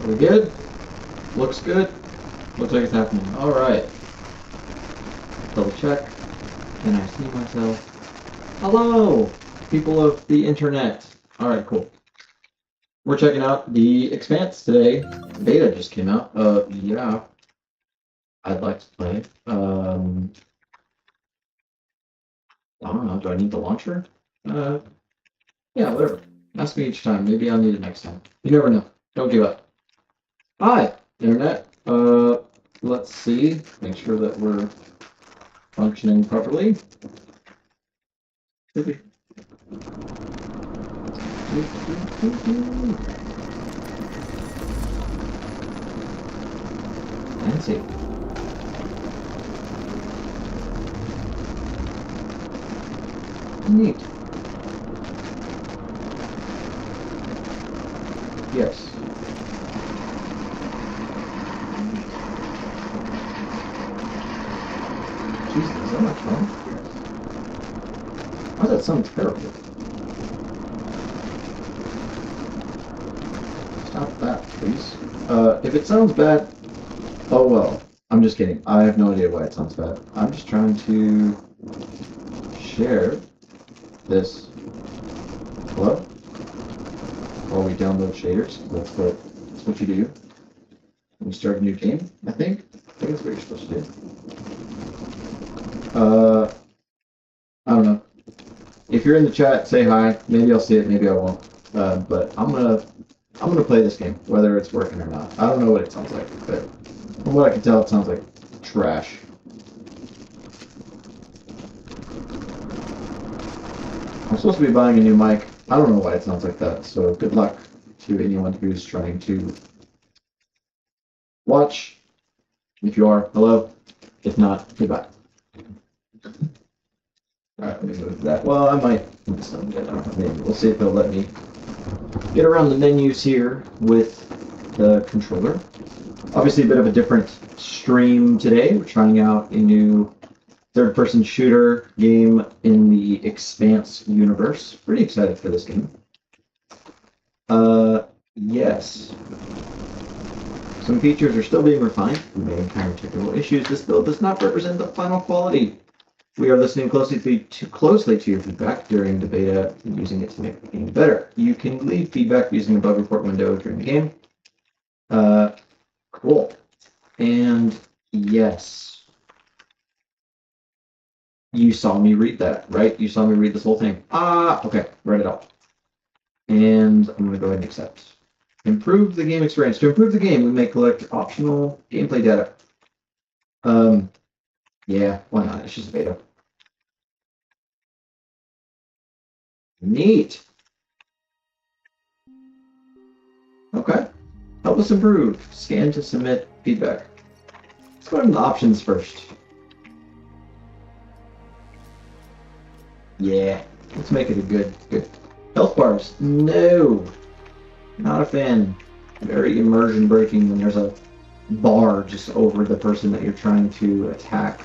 We good? Looks good? Looks like it's happening. Alright. Double check. Can I see myself? Hello! People of the internet. Alright, cool. We're checking out the Expanse today. Beta just came out. Yeah. I'd like to play. I don't know. Do I need the launcher? Yeah, whatever. Ask me each time. Maybe I'll need it next time. You never know. Don't give up. Hi, internet. Let's see. Make sure that we're functioning properly. Fancy. Neat. Yes. Jesus, is that much fun? Why does that sound terrible? Stop that, please. If it sounds bad, oh well. I'm just kidding. I have no idea why it sounds bad. I'm just trying to share this. Hello? While we download shaders. That's what you do when you start a new game, I think. I think that's what you're supposed to do. I don't know. If you're in the chat, say hi. Maybe I'll see it, maybe I won't. But I'm gonna play this game, whether it's working or not. I don't know what it sounds like, but from what I can tell, it sounds like trash. I'm supposed to be buying a new mic. I don't know why it sounds like that, so good luck to anyone who's trying to watch. If you are, hello. If not, goodbye. Alright, let me move that. Well, I might. Maybe. We'll see if they'll let me get around the menus here with the controller. Obviously, a bit of a different stream today. We're trying out a new third-person shooter game in the Expanse universe. Pretty excited for this game. Yes. Some features are still being refined. We may encounter technical issues. This build does not represent the final quality. We are listening closely to your feedback during the beta and using it to make the game better. You can leave feedback using the bug report window during the game. Cool. And yes. You saw me read that, right? You saw me read this whole thing. Okay. Read it all. And I'm going to go ahead and accept. Improve the game experience. To improve the game, we may collect optional gameplay data. Yeah, why not? It's just a beta. Neat. Okay. Help us improve. Scan to submit feedback. Let's go into the options first. Yeah, let's make it a good. Health bars. No. Not a fan. Very immersion breaking when there's a bar just over the person that you're trying to attack.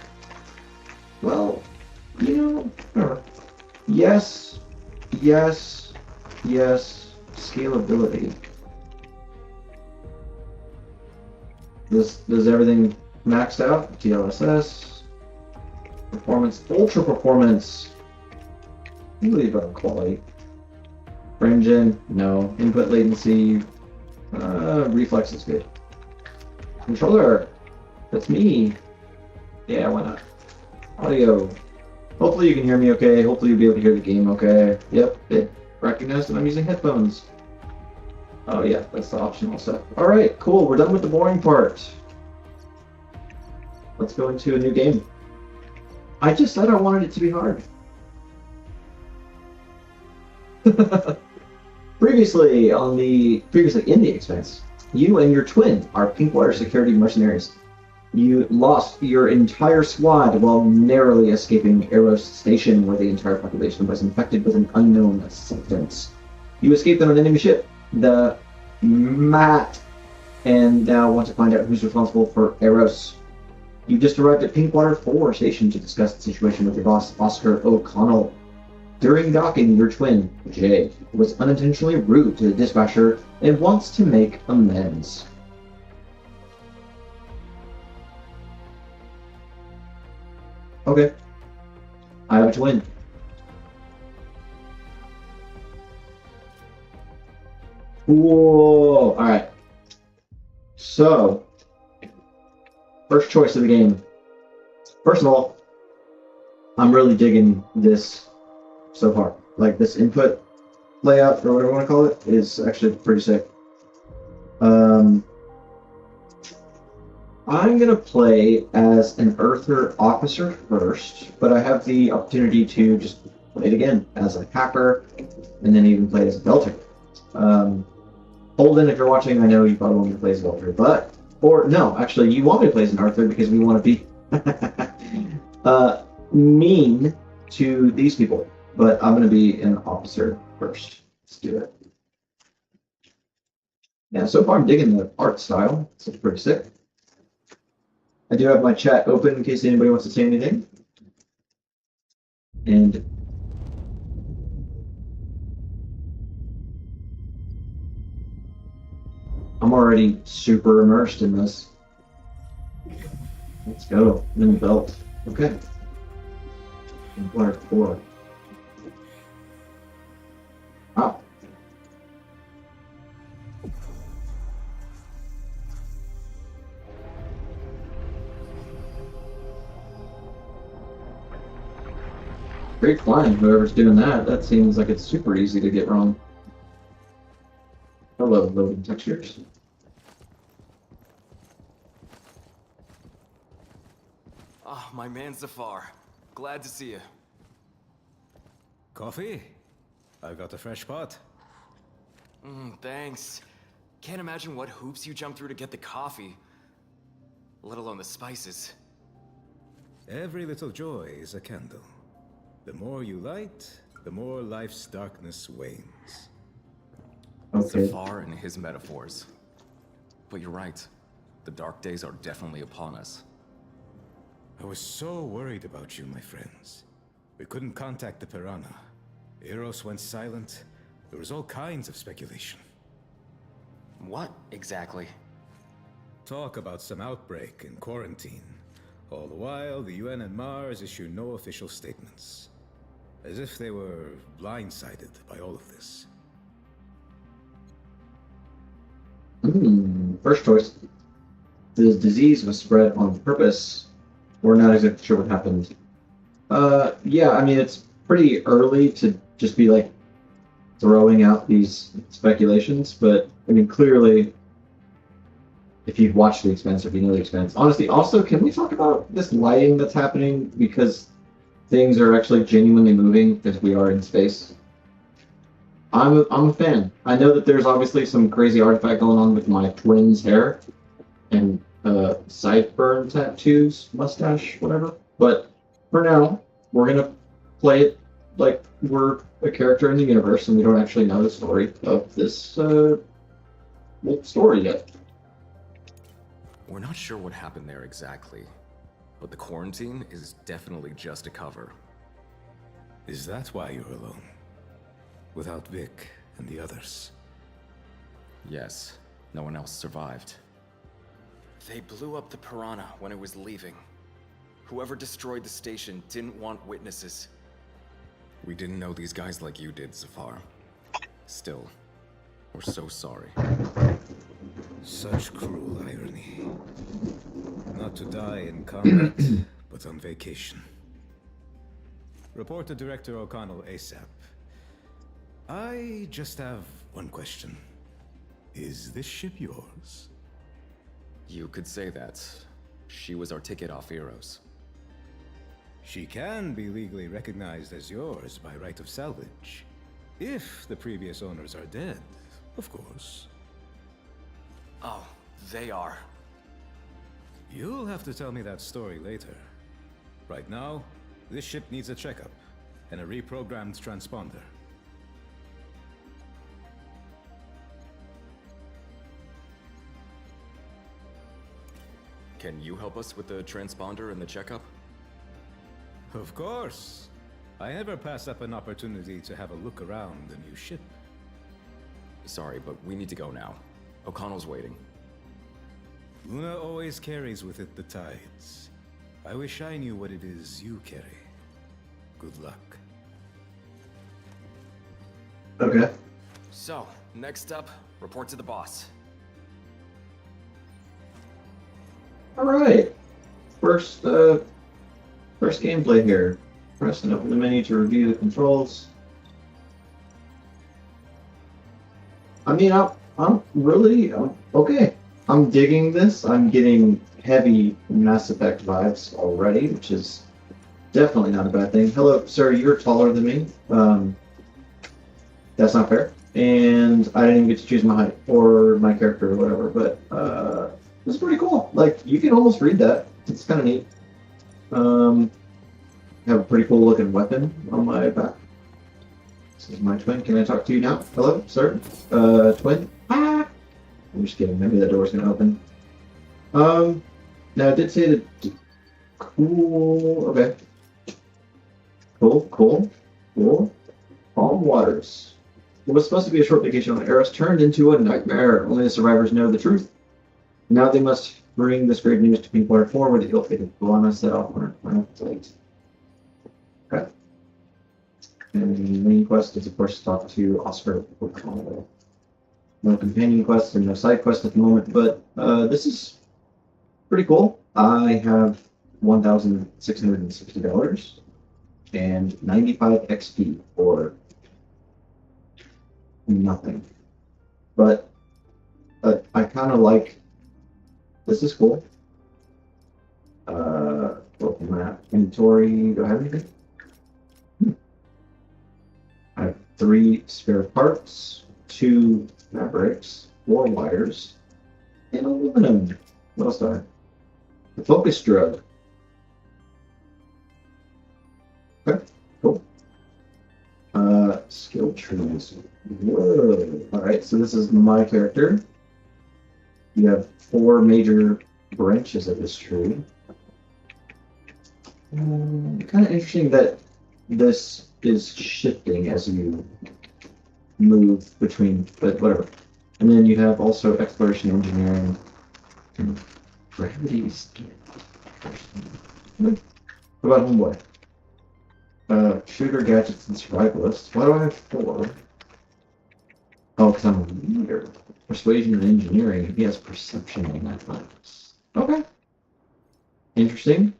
Well, you know, whatever. Yes. Scalability. Does everything maxed out? DLSS. Performance. Ultra performance. I believe on quality. Frame gen, no. Input latency, reflex is good. Controller, that's me. Yeah, why not? Audio. Hopefully you can hear me okay. Hopefully you'll be able to hear the game okay. Yep, it recognized that I'm using headphones. Oh yeah, that's the optional stuff. Alright, cool. We're done with the boring part. Let's go into a new game. I just said I wanted it to be hard. Previously in the Expanse, you and your twin are Pinkwater security mercenaries. You lost your entire squad while narrowly escaping Eros Station, where the entire population was infected with an unknown substance. You escaped on an enemy ship, the Matt, and now want to find out who's responsible for Eros. You just arrived at Pinkwater 4 Station to discuss the situation with your boss, Oscar O'Connell. During docking, your twin, Jay, was unintentionally rude to the dispatcher and wants to make amends. Okay. I have a twin. Whoa! Alright. So, first choice of the game. First of all, I'm really digging this so far. Like, this input layout, or whatever you want to call it, is actually pretty sick. I'm going to play as an Earther officer first, but I have the opportunity to just play it again as a hacker, and then even play as a Belter. Holden, if you're watching, I know you probably want me to play as a Belter, but, or no, actually, you want me to play as an Earther because we want to be mean to these people, but I'm going to be an officer first. Let's do it. Yeah, so far I'm digging the art style. It's pretty sick. I do have my chat open in case anybody wants to say anything. And I'm already super immersed in this. Let's go. I'm in the belt. Okay. Empire 4. Wow. Great flying, whoever's doing that. That seems like it's super easy to get wrong. I love loading textures. Oh, my man Zafar. Glad to see you. Coffee? I got a fresh pot. Thanks. Can't imagine what hoops you jumped through to get the coffee. Let alone the spices. Every little joy is a candle. The more you light, the more life's darkness wanes. Okay. Zafar and his metaphors. But you're right. The dark days are definitely upon us. I was so worried about you, my friends. We couldn't contact the Piranha. Eros went silent. There was all kinds of speculation. What exactly? Talk about some outbreak and quarantine. All the while, the UN and Mars issue no official statements. As if they were blindsided by all of this. First choice. The disease was spread on purpose. We're not exactly sure what happened. Yeah, I mean, it's pretty early to just be like throwing out these speculations, but I mean, clearly, if you've watched The Expanse or if you know The Expanse, honestly, also, can we talk about this lighting that's happening? Because things are actually genuinely moving as we are in space. I'm a fan. I know that there's obviously some crazy artifact going on with my twin's hair and sideburn tattoos, mustache, whatever. But for now, we're gonna play it like we're a character in the universe and we don't actually know the story of this story yet. We're not sure what happened there exactly. But the quarantine is definitely just a cover. Is that why you're alone? Without Vic and the others? Yes, no one else survived. They blew up the Piranha when it was leaving. Whoever destroyed the station didn't want witnesses. We didn't know these guys like you did, Zafar. Still, we're so sorry. Such cruel irony. Not to die in combat, but on vacation. Report to Director O'Connell ASAP. I just have one question. Is this ship yours? You could say that. She was our ticket off Eros. She can be legally recognized as yours by right of salvage. If the previous owners are dead, of course. Oh, they are. You'll have to tell me that story later. Right now, this ship needs a checkup and a reprogrammed transponder. Can you help us with the transponder and the checkup? Of course. I never pass up an opportunity to have a look around the new ship. Sorry, but we need to go now. O'Connell's waiting. Luna always carries with it the tides. I wish I knew what it is you carry. Good luck. Okay. So, next up, report to the boss. All right. First gameplay here. Press and open the menu to review the controls. I mean, I'm really okay. I'm digging this. I'm getting heavy Mass Effect vibes already, which is definitely not a bad thing. Hello, sir. You're taller than me. That's not fair. And I didn't even get to choose my height or my character or whatever. But it's pretty cool. Like you can almost read that. It's kind of neat. Have a pretty cool looking weapon on my back. This is my twin. Can I talk to you now? Hello, sir? Twin? Ah! I'm just kidding. Maybe that door's gonna open. Now I did say that. Cool. Okay. Cool. Calm waters. What was supposed to be a short vacation on Eris turned into a nightmare. Only the survivors know the truth. Now they must bring this great news to people who are forward. The ill-fated Luana set off on her flight. Okay. And the main quest is, of course, to talk to Oscar. No companion quests and no side quests at the moment, but this is pretty cool. I have $1,660 and 95 XP for nothing. But I kind of like. This is cool. Open map inventory. Do I have anything? I have 3 spare parts, 2 fabrics, 4 wires, and aluminum. What else do I have? The focus drug. Okay, cool. Skill trees. Whoa. Alright, so this is my character. You have 4 major branches of this tree. Kind of interesting that this is shifting as you move between, but whatever. And then you have also exploration, engineering, and gravity scan. What about Homeboy? Shooter, gadgets, and survivalist. Why do I have 4? Oh, because I'm a leader. Persuasion and engineering. He has perception and athletics. Okay. Interesting.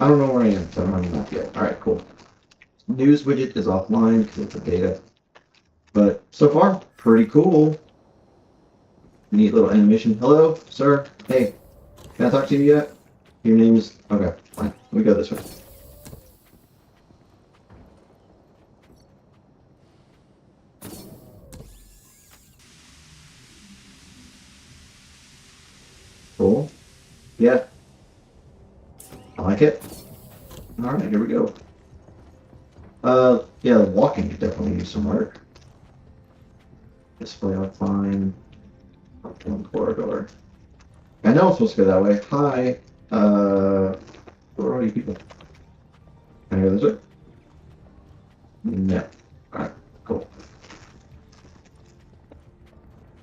I don't know where I am, so I don't have a map yet. Alright, cool. News widget is offline because it's a beta. But so far, pretty cool. Neat little animation. Hello, sir. Hey. Can I talk to you yet? Your name is... Okay, fine. We go this way. Cool. Yeah. I like it. Alright, here we go. Yeah, walking could definitely use some work. Display outline. One corridor. I know I'm supposed to go that way. Hi. Where are all you people? Can I go this way? No. Alright, cool.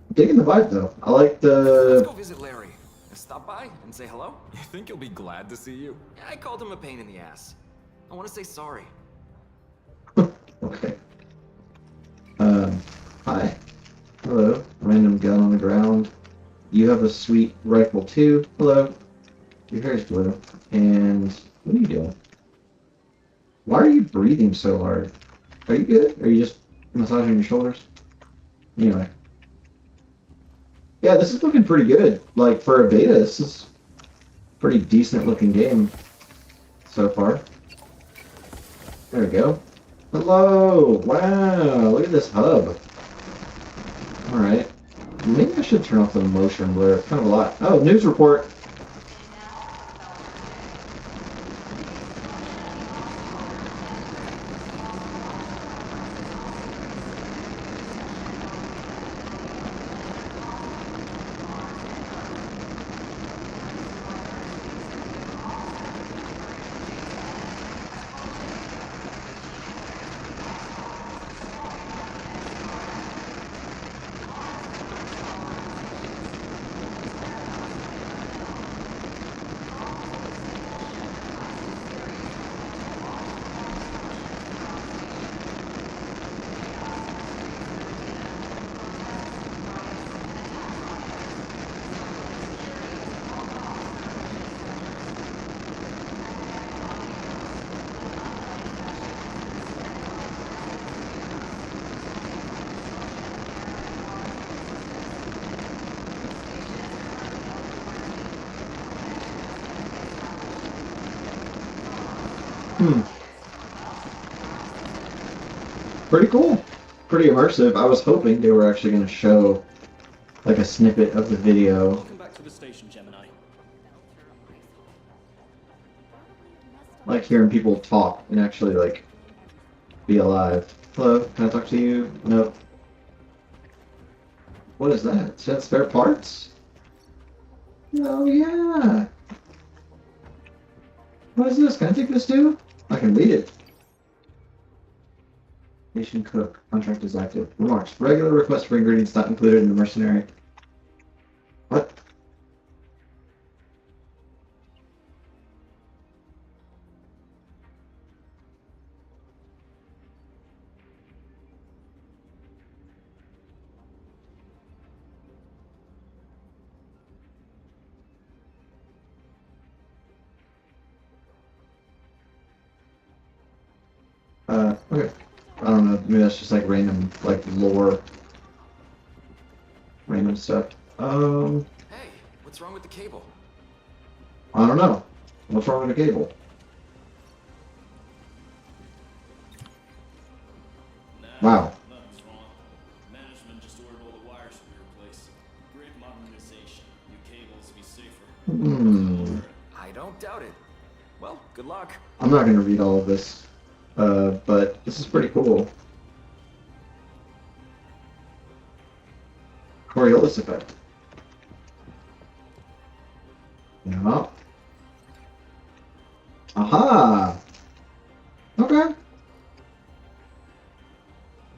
I'm digging the vibe though. I like Let's go the... visit Larry. Stop by and say hello. You think he'll be glad to see you? I called him a pain in the ass. I want to say sorry. Okay. Hi. Hello. Random gun on the ground. You have a sweet rifle too. Hello. Your hair's blue. And what are you doing? Why are you breathing so hard? Are you good? Are you just massaging your shoulders? Anyway. Yeah, this is looking pretty good. Like, for a beta, this is a pretty decent looking game so far. There we go. Hello! Wow! Look at this hub. Alright. Maybe I should turn off the motion blur. It's kind of a lot. Oh, news report! Hmm. Pretty cool. Pretty immersive. I was hoping they were actually going to show like a snippet of the video. Welcome back to the station, Gemini. Like hearing people talk and actually like be alive. Hello, can I talk to you? No. What is that? Is that spare parts? Oh yeah. What is this? Can I take this too? I can read it. Station cook. Contract is active. Remarks. Regular request for ingredients not included in the mercenary. What? Okay. I don't know. Maybe that's just like random, like lore. Random stuff. Hey, what's wrong with the cable? I don't know. What's wrong with the cable? Wow. Nothing's wrong. Management just ordered all the wires to be replaced. Grid modernization. New cables to be safer. I don't doubt it. Well, good luck. I'm not gonna read all of this, but this is pretty cool. Coriolis effect. Yeah. Aha! Okay.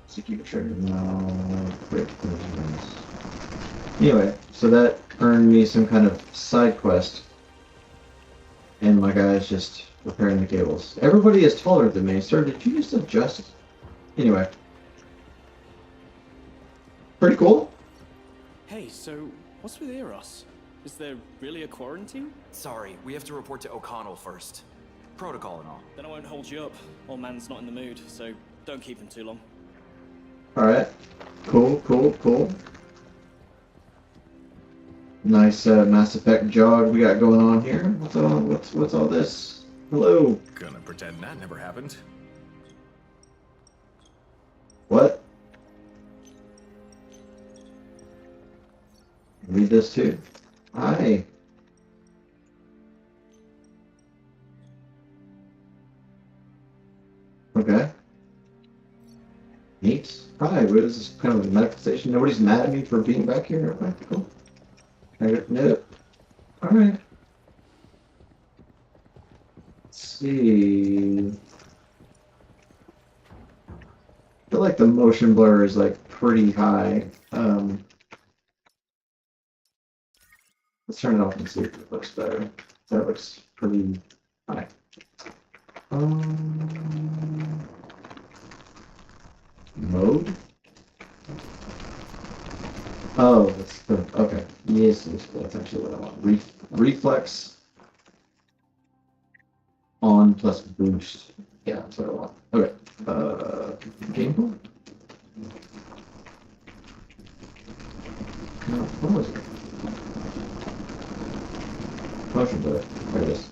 So keep it trigger. No. Wait, anyway, so that earned me some kind of side quest. And my guy's just repairing the cables. Everybody is taller than me, sir. Did you just adjust? Anyway. Pretty cool. Hey, so what's with Eros? Is there really a quarantine? Sorry, we have to report to O'Connell first. Protocol and all. Then I won't hold you up. Old man's not in the mood, so don't keep him too long. Alright. Cool. Nice Mass Effect jog we got going on here. What's all this? Hello. Gonna pretend that never happened. What? Read this too. Hi. Okay. Neat. Hi, what is this kind of a medical station? Nobody's mad at me for being back here? Okay, cool. Nope. Alright. Let's see. I feel like the motion blur is like pretty high. Let's turn it off and see if it looks better. That looks pretty high. Mode? Oh, that's the, okay. Yes, that's actually what I want. Reflex on plus boost. Yeah, that's what I want. Okay. Gameplay? No, what was it? Motion blur. There it is.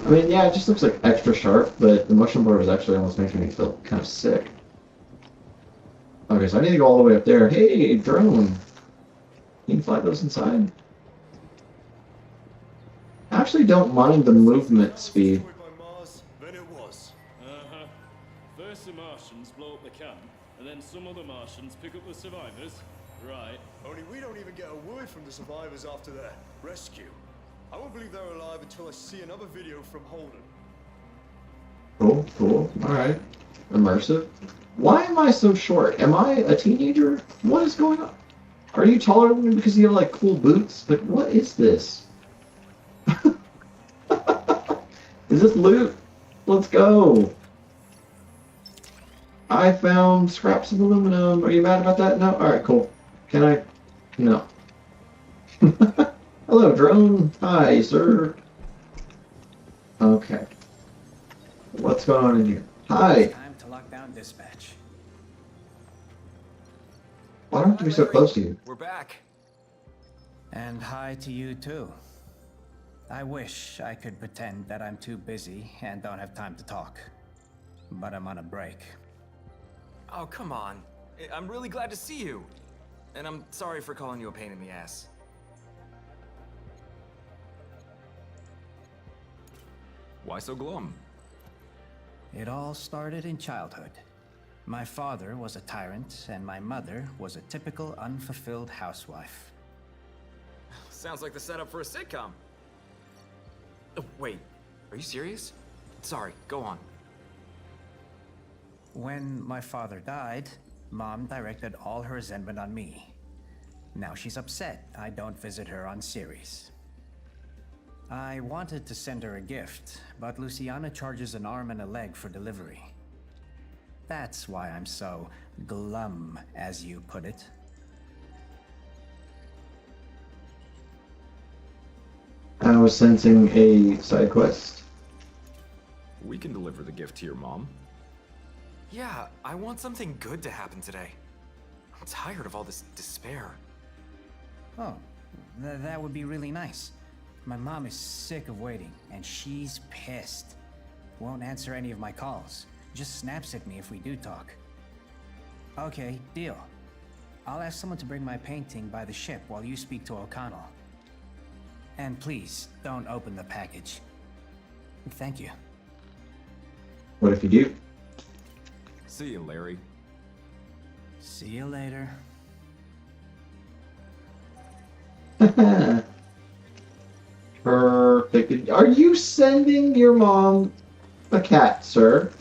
I mean, yeah, it just looks like extra sharp, but the motion blur is actually almost making me feel kind of sick. Okay, so I need to go all the way up there. Hey, drone! Can you fly those inside? I actually don't mind the movement speed. Uh-huh. First the Martians blow up the camp, and then some other Martians pick up the survivors. Right. Only we don't even get a word from the survivors after their rescue. I won't believe they're alive until I see another video from Holden. Cool. Alright. Immersive. Why am I so short? Am I a teenager? What is going on? Are you taller than me because you have like cool boots? Like, what is this? Is this loot? Let's go. I found scraps of aluminum. Are you mad about that? No? Alright, cool. Can I? No. Hello, drone. Hi, sir. Okay. What's going on in here? Hi. Time to lock down dispatch. Why do I have to be so close to you? We're back. And hi to you too. I wish I could pretend that I'm too busy and don't have time to talk. But I'm on a break. Oh, come on. I'm really glad to see you. And I'm sorry for calling you a pain in the ass. Why so glum? It all started in childhood. My father was a tyrant, and my mother was a typical unfulfilled housewife. Sounds like the setup for a sitcom. Wait, are you serious? Sorry, go on. When my father died, Mom directed all her resentment on me. Now she's upset I don't visit her on Ceres. I wanted to send her a gift, but Luciana charges an arm and a leg for delivery. That's why I'm so glum, as you put it. I was sensing a side quest. We can deliver the gift to your mom. Yeah, I want something good to happen today. I'm tired of all this despair. Oh, that would be really nice. My mom is sick of waiting, and she's pissed. Won't answer any of my calls. Just snaps at me if we do talk. Okay, deal. I'll ask someone to bring my painting by the ship while you speak to O'Connell. And please, don't open the package. Thank you. What if you do? See you, Larry. See you later. Perfect. Are you sending your mom a cat, sir?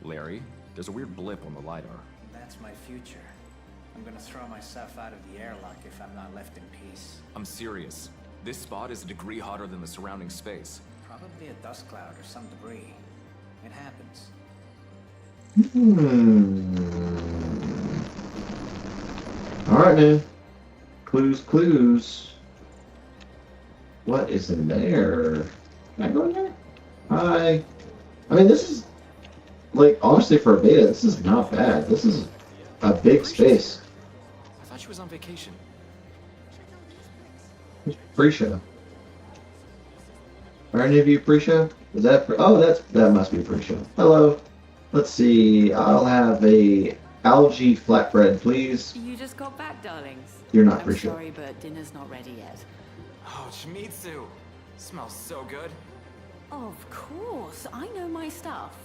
Larry, there's a weird blip on the LiDAR. That's my future. I'm gonna throw myself out of the airlock if I'm not left in peace. I'm serious. This spot is a degree hotter than the surrounding space. Probably a dust cloud or some debris. It happens. Alright, man. Clues, clues. What is in there? Can I go in there? Hi. I mean, this is, like, honestly, for a beta, this is not bad. This is a big space. I thought she was on vacation. Pre-show. Are any of you pre-show? Is that oh, that must be pre-show. Hello. Let's see. I'll have a algae flatbread, please. You just got back, darlings. You're not I'm pre-show. sorry, but dinner's not ready yet. Oh, Shmitsu! Smells so good. Of course, I know my stuff.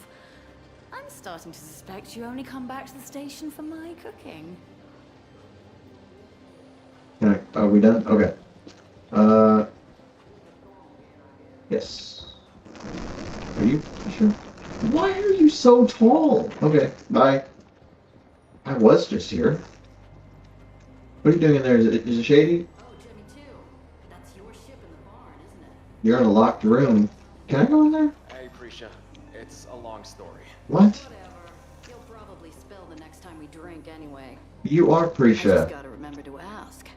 I'm starting to suspect you only come back to the station for my cooking. Are we done? Okay. Yes. Are you sure? Why are you so tall? Okay, bye. I was just here. What are you doing in there? Is it shady? Oh, Jimmy too. That's your ship in the barn, isn't it? You're in a locked room. Can I go in there? Hey, Prisha. It's a long story. What? Whatever. You'll probably spill the next time we drink anyway. You are I just Prisha. gotta remember to ask.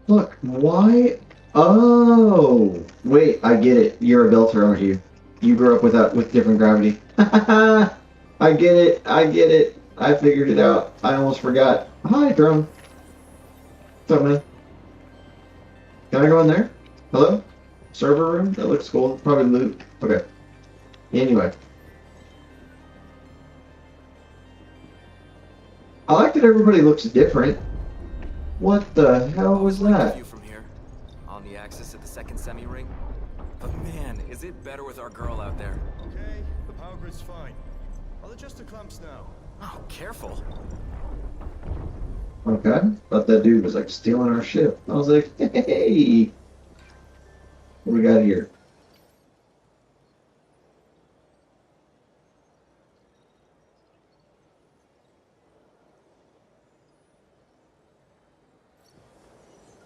Look, why? Oh, wait, I get it. You're a belter, aren't you? You grew up with different gravity. I get it. I get it. I figured it out. I almost forgot. Hi, drone. What's up, man? Can I go in there? Hello? Server room? That looks cool. Probably loot. Okay. Anyway. I like that everybody looks different. What the hell was that? View from here. On the axis at the second semi-ring. But man, is it better with our girl out there. Okay, the power grid's fine. I'll adjust the clamps now. Oh, careful. Okay. Thought that dude was like stealing our ship. I was like, hey! What do we got here?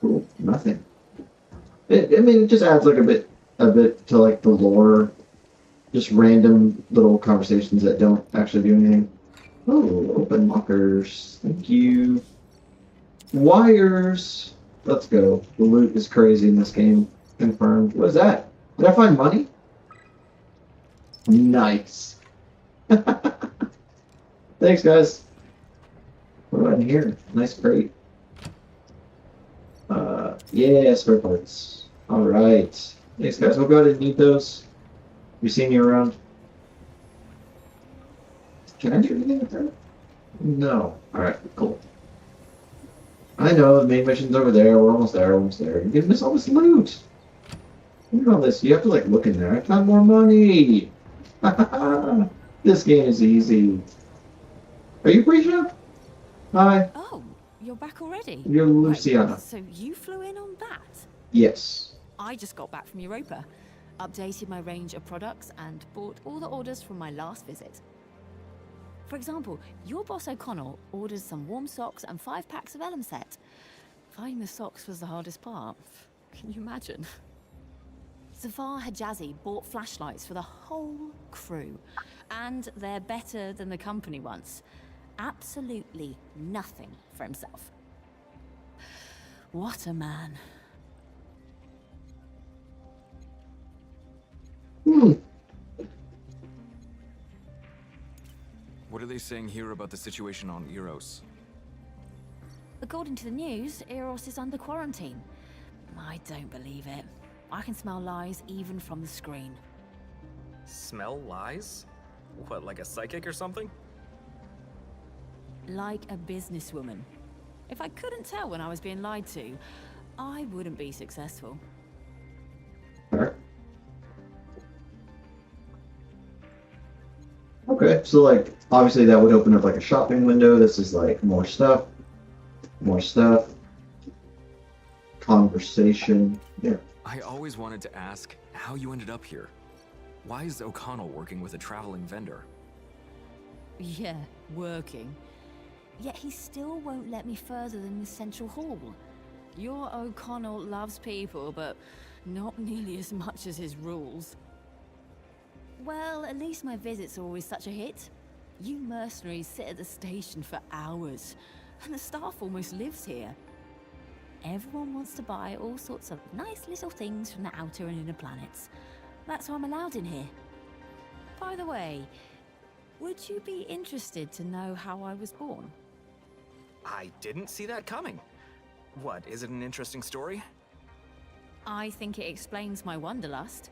Cool. Nothing. I mean, it just adds like a bit to like the lore. Just random little conversations that don't actually do anything. Oh, open lockers. Thank you. Wires. Let's go. The loot is crazy in this game. Confirmed. What is that? Did I find money? Nice. Thanks, guys. What about in here? Nice crate. Yeah, spare parts. Alright. Thanks, guys. We'll go ahead and need those. You see me around? Can I do anything with her? No. Alright, cool. I know, the main mission's over there. We're almost there, almost there. You're gonna miss all this loot. Look at all this. You have to, like, look in there. I found more money. This game is easy. Are you Prisha? Hi. Oh, you're back already? You're Luciana. Right, so you flew in on that? Yes. I just got back from Europa, updated my range of products, and bought all the orders from my last visit. For example, your boss O'Connell ordered some warm socks and 5 packs of Elm set. Finding the socks was the hardest part. Can you imagine? Zafar Hijazi bought flashlights for the whole crew, and they're better than the company ones. Absolutely nothing for himself. What a man. What are they saying here about the situation on Eros? According to the news, Eros is under quarantine. I don't believe it. I can smell lies even from the screen. Smell lies? What, like a psychic or something? Like a businesswoman. If I couldn't tell when I was being lied to, I wouldn't be successful. Okay, so like obviously that would open up like a shopping window. This is like more stuff, conversation. Yeah. I always wanted to ask how you ended up here. Why is O'Connell working with a traveling vendor? Yeah, working. Yet he still won't let me further than the central hall. Your O'Connell loves people, but not nearly as much as his rules. Well, at least my visits are always such a hit. You mercenaries sit at the station for hours, and the staff almost lives here. Everyone wants to buy all sorts of nice little things from the outer and inner planets. That's why I'm allowed in here. By the way, would you be interested to know how I was born? I didn't see that coming. What, is it an interesting story? I think it explains my wanderlust.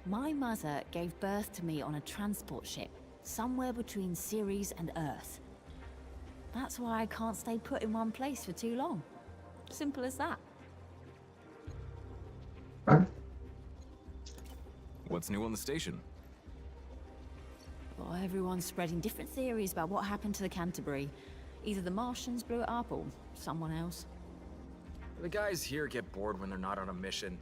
My mother gave birth to me on a transport ship, somewhere between Ceres and Earth. That's why I can't stay put in one place for too long. Simple as that. What's new on the station? Well, everyone's spreading different theories about what happened to the Canterbury. Either the Martians blew it up or someone else. The guys here get bored when they're not on a mission.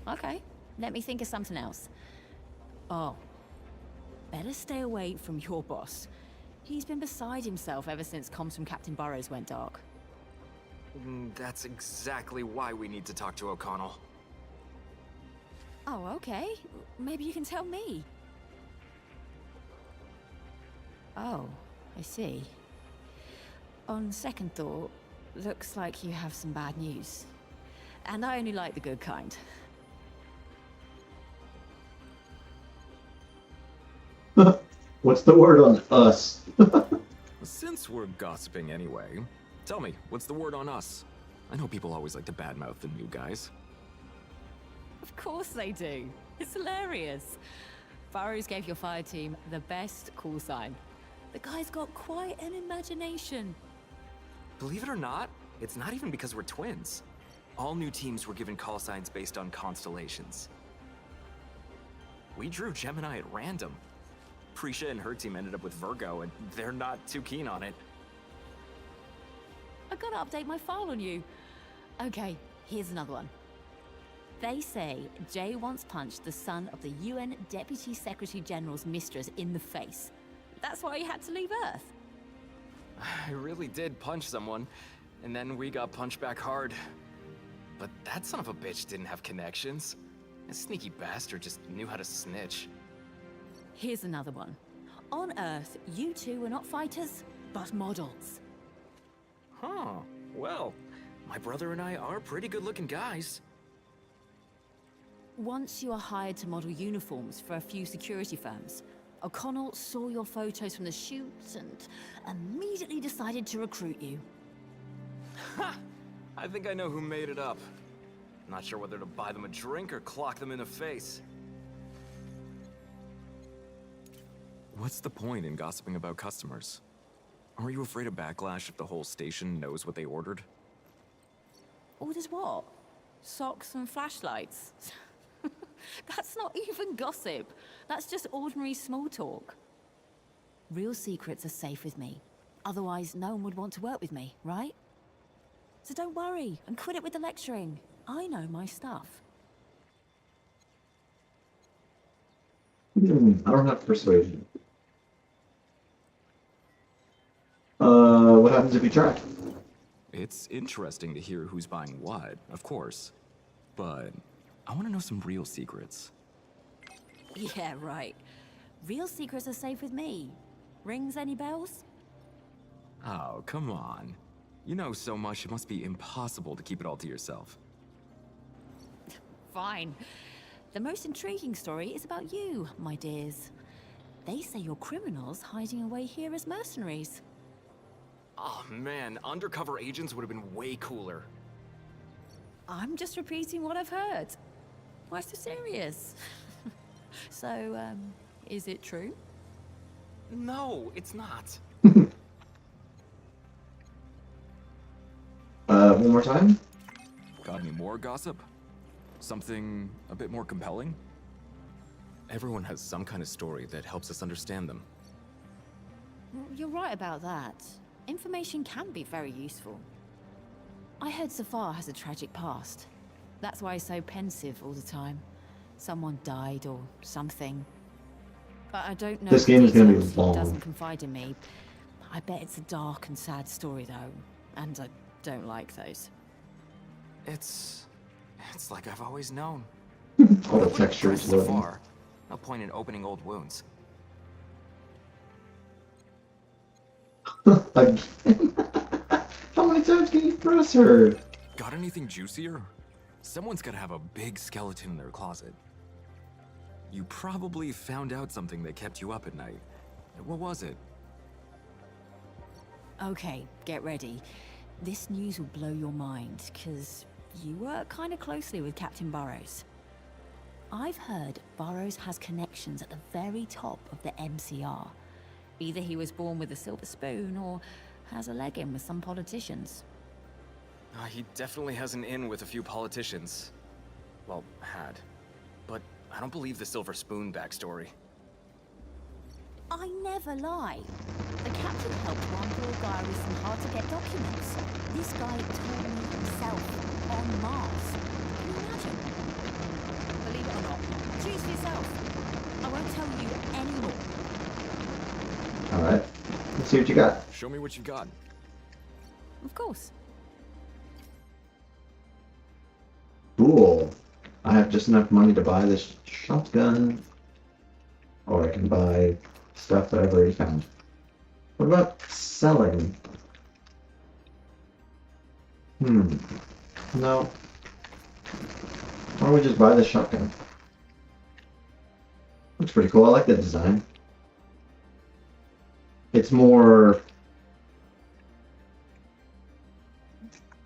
Okay, let me think of something else. Oh, better stay away from your boss. He's been beside himself ever since comms from Captain Burrows went dark. That's exactly why we need to talk to O'Connell. Oh, okay. Maybe you can tell me. Oh, I see. On second thought, looks like you have some bad news. And I only like the good kind. What's the word on us? Since we're gossiping anyway, tell me, what's the word on us? I know people always like to badmouth the new guys. Of course they do. It's hilarious. Burrows gave your fire team the best call sign. The guy's got quite an imagination. Believe it or not, it's not even because we're twins. All new teams were given call signs based on constellations. We drew Gemini at random. Prisha and her team ended up with Virgo, and they're not too keen on it. I gotta update my file on you. Okay, here's another one. They say Jay once punched the son of the UN Deputy Secretary General's mistress in the face. That's why he had to leave Earth. I really did punch someone, and then we got punched back hard. But that son of a bitch didn't have connections. That sneaky bastard just knew how to snitch. Here's another one. On Earth, you two are not fighters, but models. Huh. Well, my brother and I are pretty good-looking guys. Once you are hired to model uniforms for a few security firms, O'Connell saw your photos from the shoots and immediately decided to recruit you. Ha! I think I know who made it up. Not sure whether to buy them a drink or clock them in the face. What's the point in gossiping about customers? Are you afraid of backlash if the whole station knows what they ordered? Orders what? Socks and flashlights? That's not even gossip. That's just ordinary small talk. Real secrets are safe with me. Otherwise, no one would want to work with me, right? So don't worry and quit it with the lecturing. I know my stuff. I don't have persuasion. What happens if you try? It's interesting to hear who's buying what, of course. But I want to know some real secrets. Yeah, right. Real secrets are safe with me. Rings any bells? Oh, come on. You know so much it must be impossible to keep it all to yourself. Fine. The most intriguing story is about you, my dears. They say you're criminals hiding away here as mercenaries. Oh man, undercover agents would have been way cooler. I'm just repeating what I've heard. Why so serious? So, is it true? No, it's not. One more time? Got any more gossip? Something a bit more compelling? Everyone has some kind of story that helps us understand them. Well, you're right about that. Information can be very useful. I heard Safar has a tragic past. That's why he's so pensive all the time. Someone died or something. But I don't know. This the game is gonna be details. long. He doesn't confide in me. I bet it's a dark and sad story though, and I don't like those. It's like I've always known. All the textures so loading. far. No point in opening old wounds. Again? How many times can you press her? Got anything juicier? Someone's gotta have a big skeleton in their closet. You probably found out something that kept you up at night. What was it? Okay, get ready. This news will blow your mind, because you work kind of closely with Captain Burrows. I've heard Burrows has connections at the very top of the MCR. Either he was born with a silver spoon, or has a leg in with some politicians. He definitely has an in with a few politicians. Well, had. But I don't believe the silver spoon backstory. I never lie. The captain helped one poor guy with some hard-to-get documents. This guy told me himself, on Mars. Can you imagine? Believe it or not, choose for yourself. I won't tell you anymore. Alright. Let's see what you got. Show me what you got. Of course. Cool. I have just enough money to buy this shotgun. Or I can buy stuff that I've already found. What about selling? No. Why don't we just buy this shotgun? Looks pretty cool. I like the design. It's more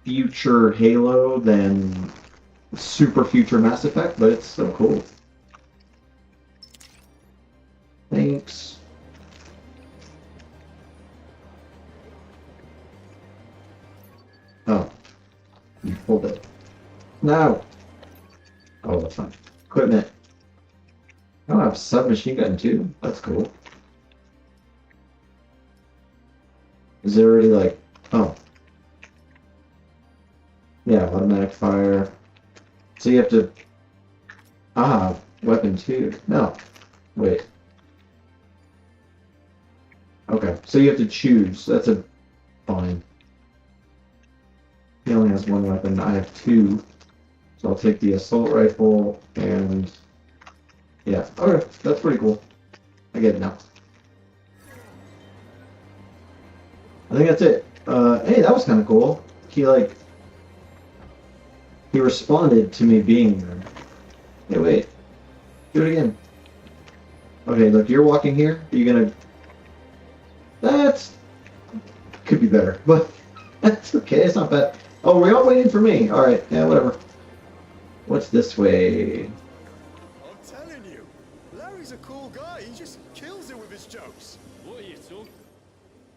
future Halo than super future Mass Effect, but it's still cool. Thanks. Oh. You pulled it. No! Oh, that's fine. Equipment. Oh, I have submachine gun too. That's cool. Is there already like... Oh. Yeah, automatic fire. So you have to... Ah, weapon 2. No. Wait. Okay, so you have to choose. That's a... Fine. He only has one weapon. I have 2. So I'll take the assault rifle and... Yeah, okay, that's pretty cool. I get it now. I think that's it. Hey, that was kind of cool. He responded to me being there. Hey, wait. Do it again. Okay, look, you're walking here. Are you gonna... That's... Could be better, but that's okay. It's not bad. Oh, we're all waiting for me. Alright, yeah, whatever. What's this way? I'm telling you, Larry's a cool guy. He just kills it with his jokes. What are you talking?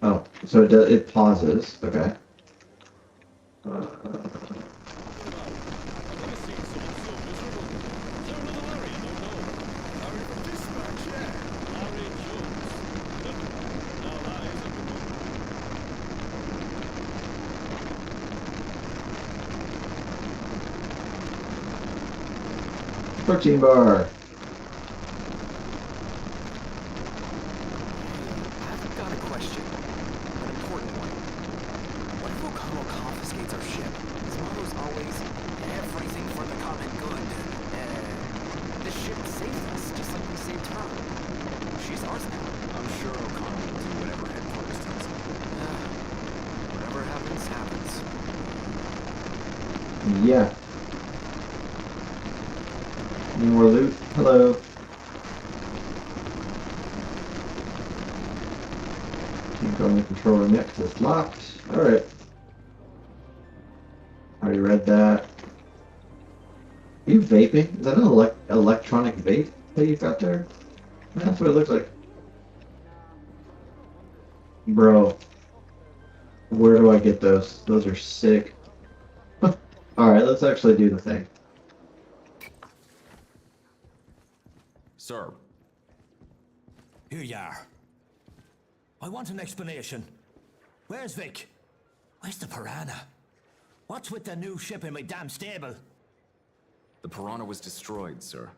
Oh, so it pauses. Okay. I've never seen someone so miserable. Is there another Larry? I don't know. Larry from Dispatch, yeah. Larry Jones. Now that is a good one. 13 bar. I've got a question. An important one. What if O'Connell confiscates our ship? His motto's always, everything for the common good. The ship saved us, just like we saved her. She's ours now. I'm sure O'Connell will do whatever headquarters tells him. Whatever happens, happens. Yeah. Any more loot? Hello. Keep going to control room yet because it's locked. Alright. Already read that. Are you vaping? Is that an electronic vape that you've got there? Yeah, that's what it looks like. Bro. Where do I get those? Those are sick. Alright, let's actually do the thing. Sir, Here you are. I want an explanation. Where's Vic? Where's the Piranha? What's with the new ship in my damn stable? the Piranha was destroyed, sir.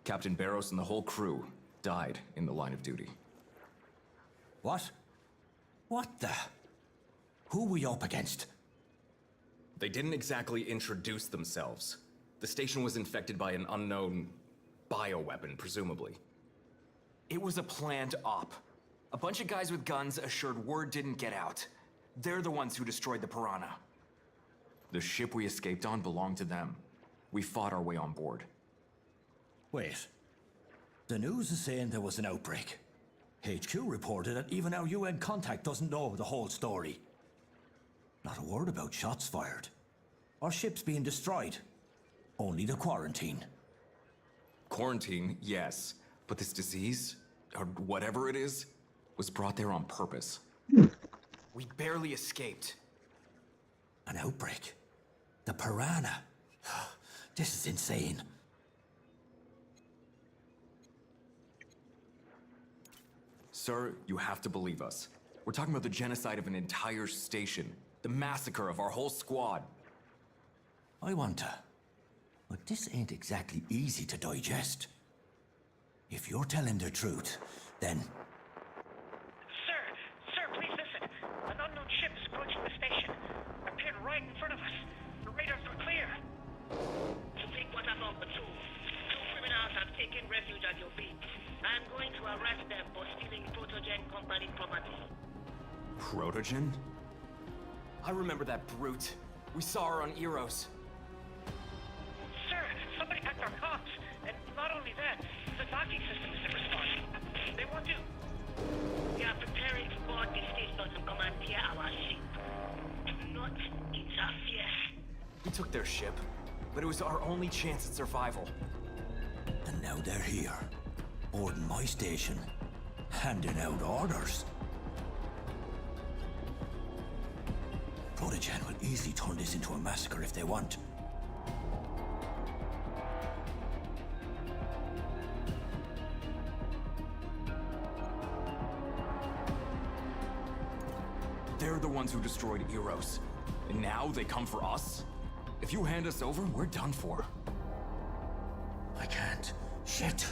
Captain Barros and the whole crew died in the line of duty. What? What the? Who we up against? They didn't exactly introduce themselves. The station was infected by an unknown bioweapon, presumably. It was a planned op. A bunch of guys with guns assured word didn't get out. They're the ones who destroyed the Piranha. The ship we escaped on belonged to them. We fought our way on board. Wait. The news is saying there was an outbreak. HQ reported that even our UN contact doesn't know the whole story. Not a word about shots fired. Or ships being destroyed. Only the quarantine. Quarantine, yes. But this disease, or whatever it is, was brought there on purpose. We barely escaped. An outbreak. The Piranha. This is insane. Sir, you have to believe us. We're talking about the genocide of an entire station. The massacre of our whole squad. I want to. But this ain't exactly easy to digest. If you're telling the truth, then... Sir, please listen. An unknown ship is approaching the station. Appeared right in front of us. The radars are clear. To think what about the two? Two criminals have taken refuge at your beach. I'm going to arrest them for stealing Protogen Company property. Protogen? I remember that brute. We saw her on Eros. Sir, somebody hacked our comms. And not only that, the docking system isn't responding. They want to... We are preparing to board the station to commandeer our ship. Do not interfere. We took their ship, but it was our only chance at survival. And now they're here. Boarding my station. Handing out orders. Protogen will easily turn this into a massacre if they want. They're the ones who destroyed Eros. And now they come for us? If you hand us over, we're done for. I can't. Shit.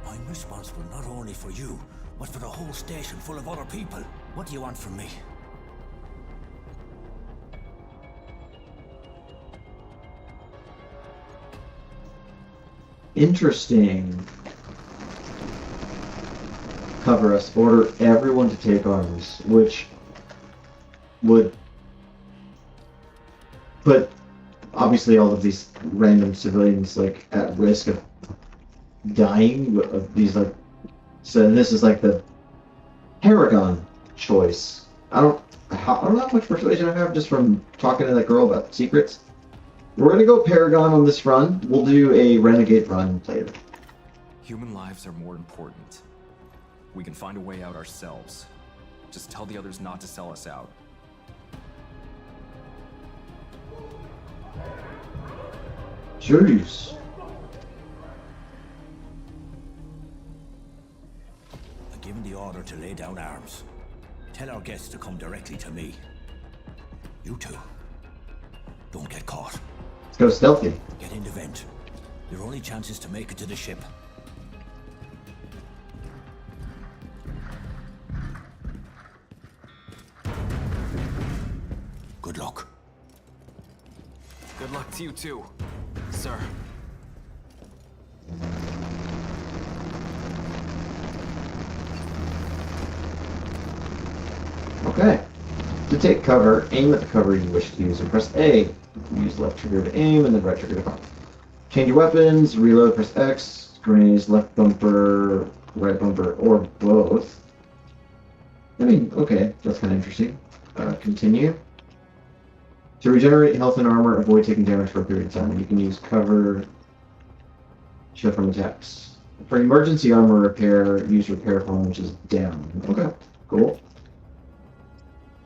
I'm responsible not only for you, but for the whole station full of other people. What do you want from me? Interesting. Cover us. Order everyone to take arms, which would put obviously all of these random civilians like at risk of dying of these like. So this is like the Paragon choice. I don't know how much persuasion I have just from talking to that girl about secrets. We're gonna go Paragon on this run. We'll do a Renegade run later. Human lives are more important. We can find a way out ourselves. Just tell the others not to sell us out. Jeez. I'm given the order to lay down arms. Tell our guests to come directly to me. You two, don't get caught. Let's go stealthy. Get in the vent. Your only chance is to make it to the ship. Good luck. Good luck to you too, sir. Okay. To take cover, aim at the cover you wish to use and press A. Use left trigger to aim and then right trigger to fire. Change your weapons, reload, press X. Grenades, left bumper, right bumper, or both. I mean, okay, that's kind of interesting. Continue. To regenerate health and armor, avoid taking damage for a period of time. You can use cover, shield from attacks. For emergency armor repair, use repair phone, which is down. Okay, cool.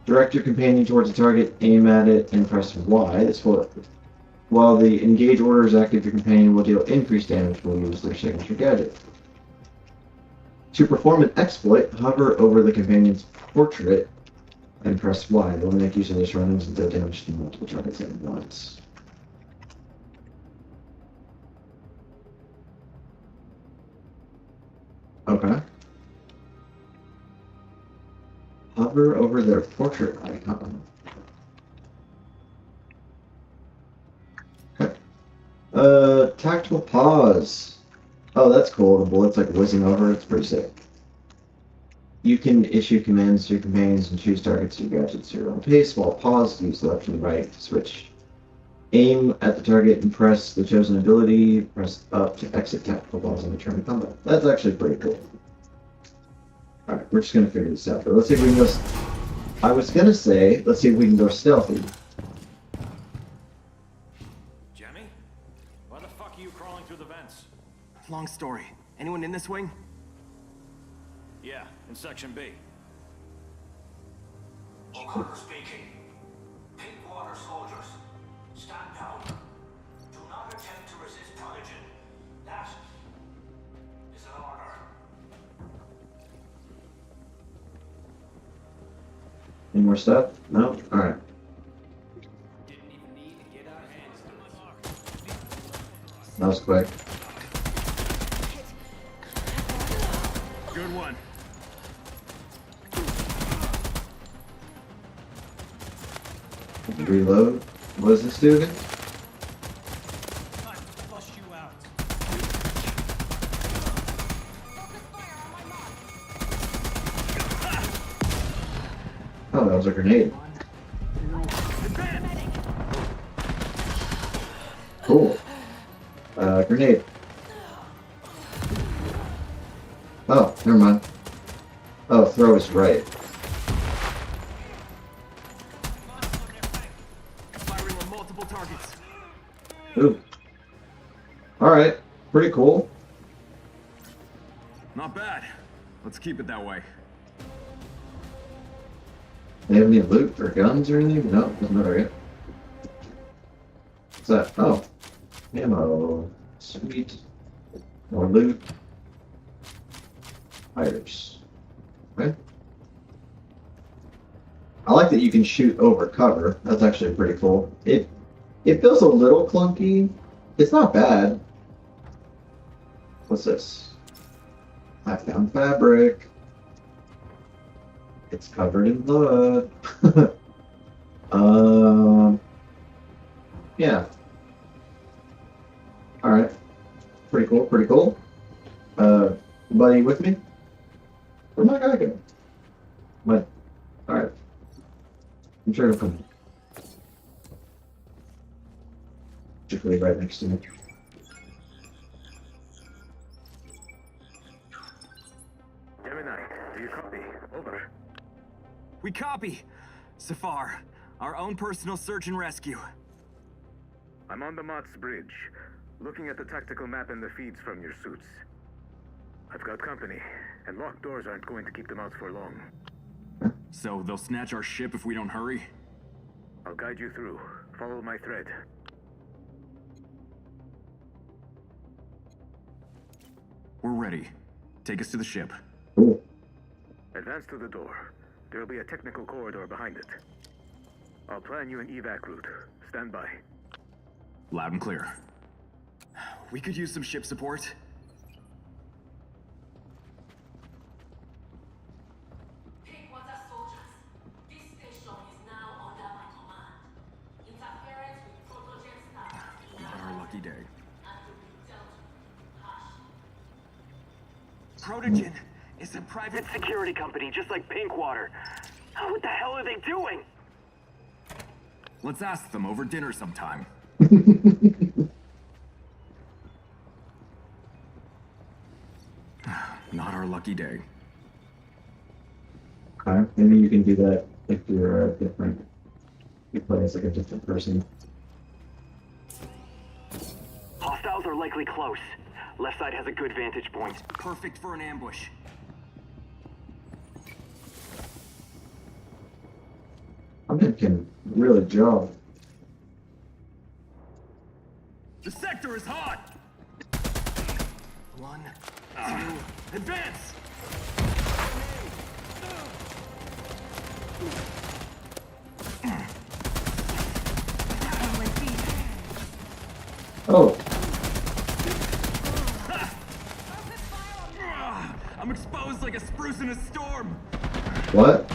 Direct your companion towards a target, aim at it, and press Y. This will, while the engage order is active, your companion will deal increased damage when you use their signature gadget. To perform an exploit, hover over the companion's portrait and press Y. They'll make use of this runnings and deal damage to multiple targets at once. Okay. Hover over their portrait icon. Okay. Tactical pause. Oh, that's cool. The bullet's like whizzing over. It's pretty sick. You can issue commands to your companions and choose targets to your gadgets at your own pace. While paused, use left and right to switch. Aim at the target and press the chosen ability. Press up to exit tactical pause and return to combat. That's actually pretty cool. Alright, we're just gonna figure this out. But let's see if we can go. I was gonna say, let's see if we can go stealthy. Jemmy? Why the fuck are you crawling through the vents? Long story. Anyone in this wing? Yeah, in Section B. O'Connor speaking. Pinkwater soldiers, stand down. Do not attempt to resist Prodigen. That is an order. Any more stuff? No? Alright. That was quick. Good one. Reload. What does this do again? Flush you out. Oh, that was a grenade. Cool. Grenade. Oh, never mind. Oh, throw is right. Firing on multiple targets. Ooh. Alright, pretty cool. Not bad. Let's keep it that way. They have any loot or guns or anything? No, doesn't matter yet. What's that? Oh. Ammo. Sweet. More loot. Fighters. Okay. I like that you can shoot over cover. That's actually pretty cool. It feels a little clunky. It's not bad. What's this? I found fabric. It's covered in blood. Yeah. Alright. Pretty cool, pretty cool. Buddy with me? Where'd my guy go? Alright. I'm sure he'll come. Particularly right next to me. Gemini, do you copy? Over. We copy. Safar, our own personal search and rescue. I'm on the Mott's Bridge, looking at the tactical map and the feeds from your suits. I've got company, and locked doors aren't going to keep them out for long. So they'll snatch our ship if we don't hurry? I'll guide you through. Follow my thread. We're ready. Take us to the ship. Cool. Advance to the door. There'll be a technical corridor behind it. I'll plan you an evac route. Stand by. Loud and clear. We could use some ship support. Not our lucky day. Protogen is a private security company, just like Pinkwater. What the hell are they doing? Let's ask them over dinner sometime. Not our lucky day. Okay, maybe you can do that if you're different. You play as like a different person. Hostiles are likely close. Left side has a good vantage point. Perfect for an ambush. I can really jump. The sector is hot! 1, 2, advance! Oh. I'm exposed like a spruce in a storm! What?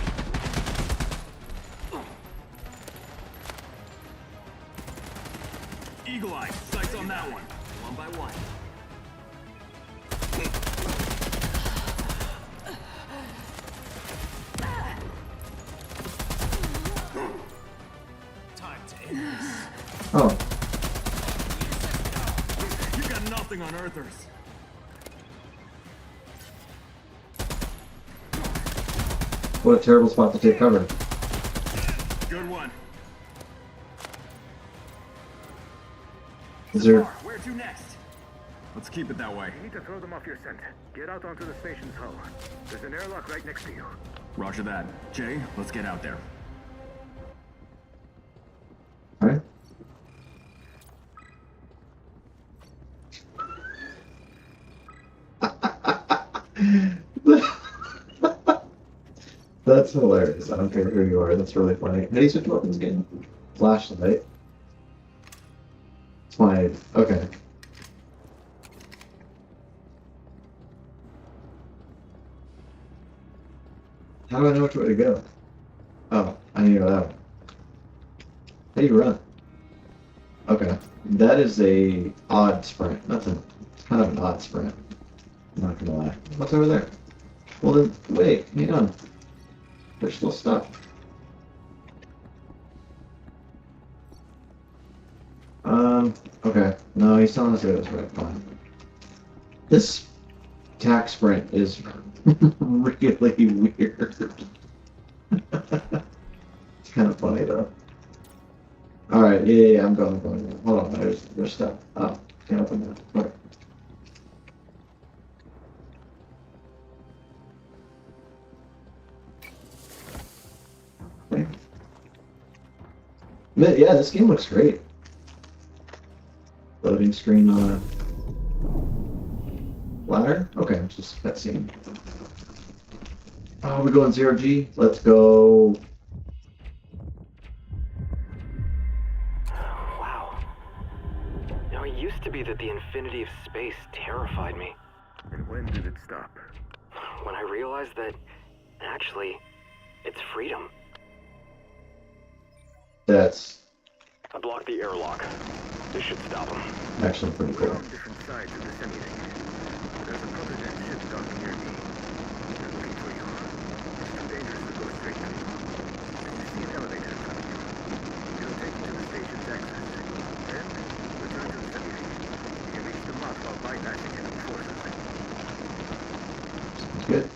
Eagle Eye, sights on that one. One by one. time to end this. Oh. You got nothing on Earthers. What a terrible spot to take cover. Good one. Is there... Where to next? Let's keep it that way. You need to throw them off your scent. Get out onto the station's hull. There's an airlock right next to you. Roger that. Jay, let's get out there. Alright. That's hilarious. I don't care who you are. That's really funny. How do you switch weapons again? Flashlight. It's my... Okay. How do I know which way to go? Oh, I need to go that way. How do you run? Okay. That is a odd sprint. That's a kind of an odd sprint. I'm not gonna lie. What's over there? Well then, wait, hang on. There's still stuff. Okay. No, he's telling us to go this way. Fine. This tack sprint is really weird. It's kind of funny though. Alright, yeah, I'm going. Hold on, there's stuff. Oh, can't open that. Okay. Yeah, this game looks great. Loading screen on ladder? Okay, it's just that scene. Oh, we're going 0G? Let's go. Wow. Now, it used to be that the infinity of space terrified me. And when did it stop? When I realized that, actually, it's freedom. That's I blocked the airlock. This should stop him. actually pretty We're cool. on different sides of this anything. There's a prototype ship docking near me. They're looking for you. It's too dangerous to go straight to. You see an elevator in front of you. It'll take you to the station's access. Then, return to the city. You can reach the Mott while bypassing enemy forces. Good.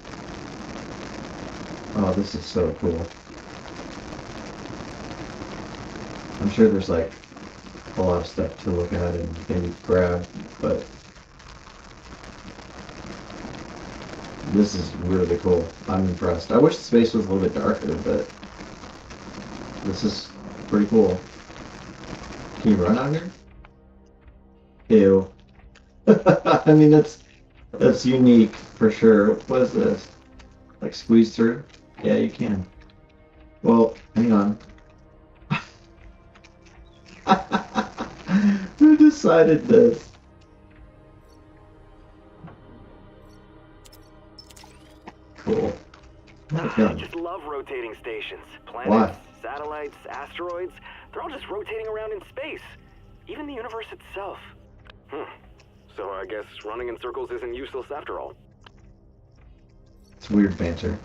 Oh, this is so cool. I'm sure there's like a lot of stuff to look at and maybe grab, but this is really cool. I'm impressed. I wish the space was a little bit darker, but this is pretty cool. Can you run out here? Ew. I mean, that's unique for sure. What is this? Like squeeze through? Yeah, you can. Well, hang on. Who decided this? Cool. I just love rotating stations. Planets, Why? satellites, asteroids. They're all just rotating around in space. Even the universe itself. So I guess running in circles isn't useless after all. It's weird banter.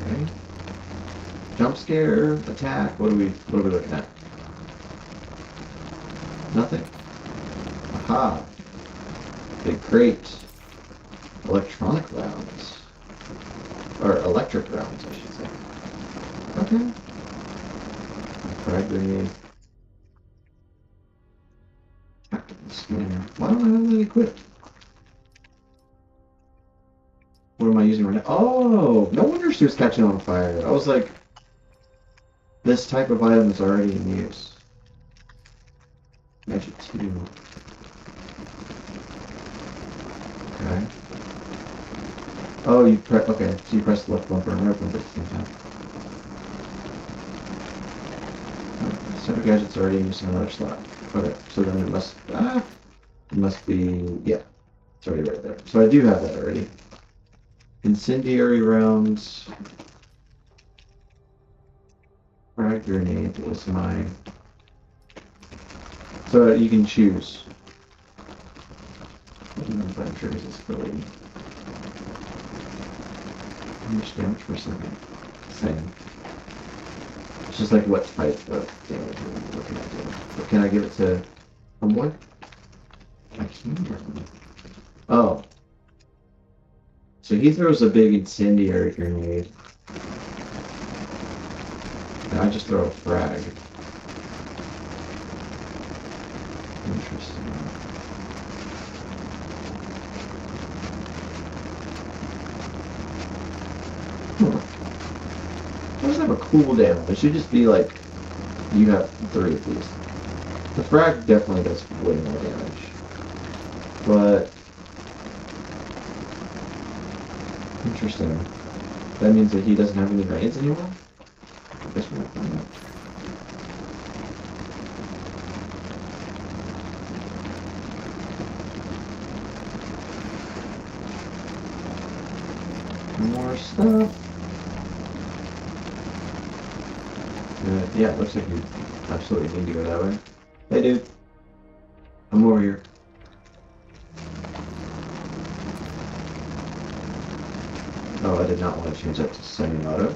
Okay. Jump scare, attack. What are we looking at? Nothing. Aha. Big crate. Electronic rounds. Or electric rounds, I should say. Okay. Frag grenade. Scanner. Why don't I have that equipped? What am I using right now? Oh, no wonder she was catching on fire. I was like, this type of item is already in use. Magic 2. Okay. Oh, you press. Okay, so you press the left bumper and right bumper at the same time. This type of gadget's already in use in another slot. Okay, so then it must be, yeah, it's already right there. So I do have that already. Incendiary rounds. Frag grenade is my. So you can choose. I'm sure this is really. How much damage per second? Same. It's just like what type of damage we're looking at doing. But can I give it to Homeboy? I can't. Oh. So he throws a big incendiary grenade. And I just throw a frag. Interesting. It doesn't have a cooldown. It should just be like, you have 3 of these. The frag definitely does way more damage. But interesting. That means that he doesn't have any grenades anymore? I guess we're not find out. More stuff. Yeah, it looks like you absolutely need to go that way. Hey dude. I'm over here. Oh, I did not want to change that to semi-auto.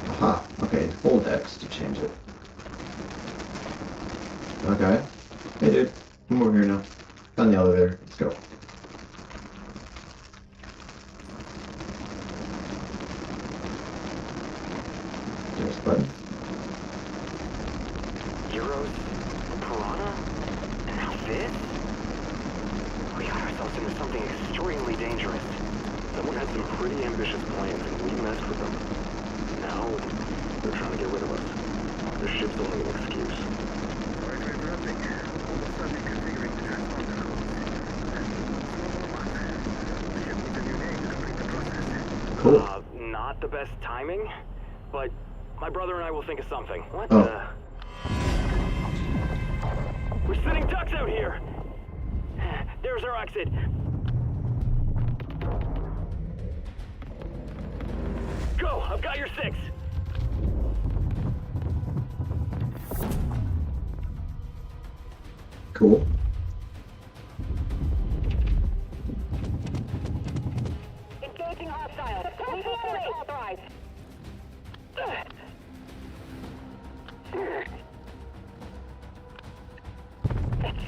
Aha, okay, hold X to change it. Okay. Hey dude, I'm over here now. On the elevator, let's go. There's the button. Euros, Piranha, and now this? We got ourselves into something extremely dangerous. Someone had some pretty ambitious plans and we messed with them. Now, they're trying to get rid of us. Their ship's only an excuse. Sorry for interrupting. Almost done reconfiguring the transponder codes. And the ship needs a new name to complete the process. Cool. Not the best timing, but my brother and I will think of something. What Oh. the? We're sitting ducks out here! There's our exit. Go! I've got your 6! Cool. Engaging hostile. Lethal force authorized.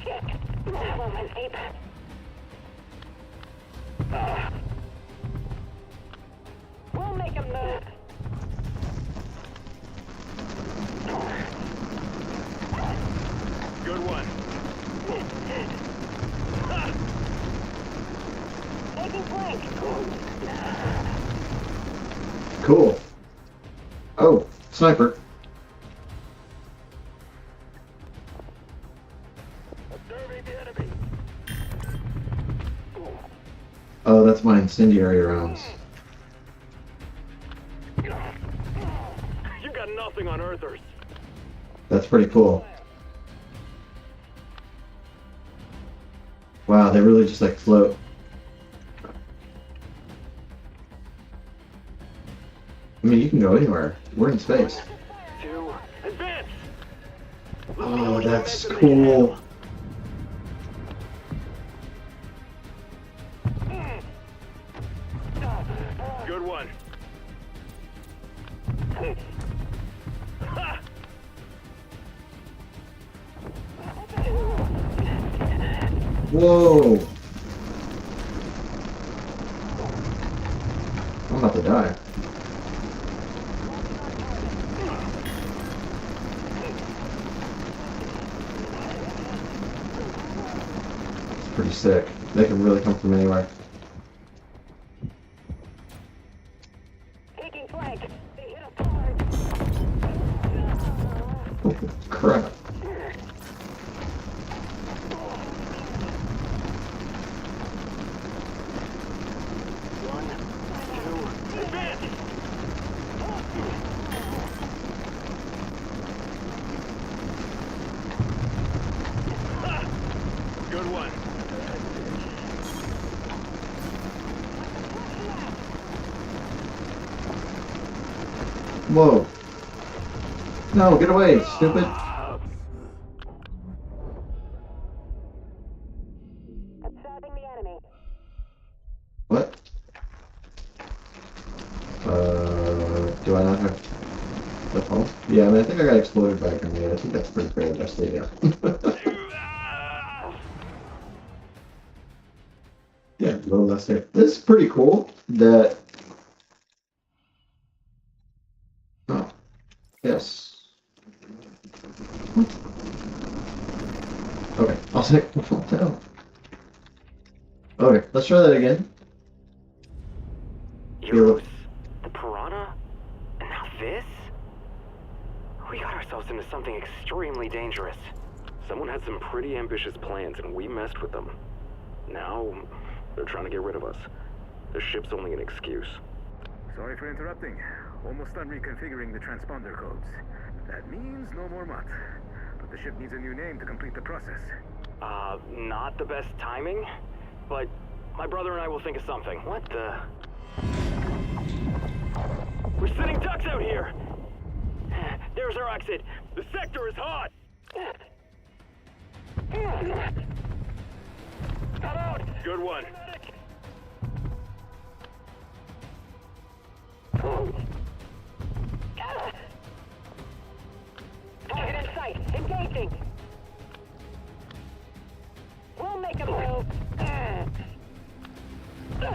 Shit. That one went deep. cool. Oh, sniper. Oh, that's my incendiary rounds. You got nothing on Earthers. That's pretty cool. Wow, they really just like float. I mean, you can go anywhere. We're in space. Oh, that's cool. Good one. Whoa! I'm about to die. It's pretty sick. They can really come from anywhere. Oh, crap. Good one. Whoa. No, get away, stupid. What? Do I not have the phone? Yeah, I mean, I think I got exploded by a grenade. I think that's pretty fair, just yeah. Yeah, a little less there. This is pretty cool that. Oh, yes. Okay, I'll say. What the hell? Okay, let's try that again. Euros, the piranha, and now this? We got ourselves into something extremely dangerous. Someone had some pretty ambitious plans and we messed with them. Now, they're trying to get rid of us. The ship's only an excuse. Sorry for interrupting. Almost done reconfiguring the transponder codes. That means no more mutt. But the ship needs a new name to complete the process. Not the best timing, but my brother and I will think of something. What the? We're sitting ducks out here! There's our exit. The sector is hot! Come out! Good one. Target in sight. Engaging. We'll make a move. You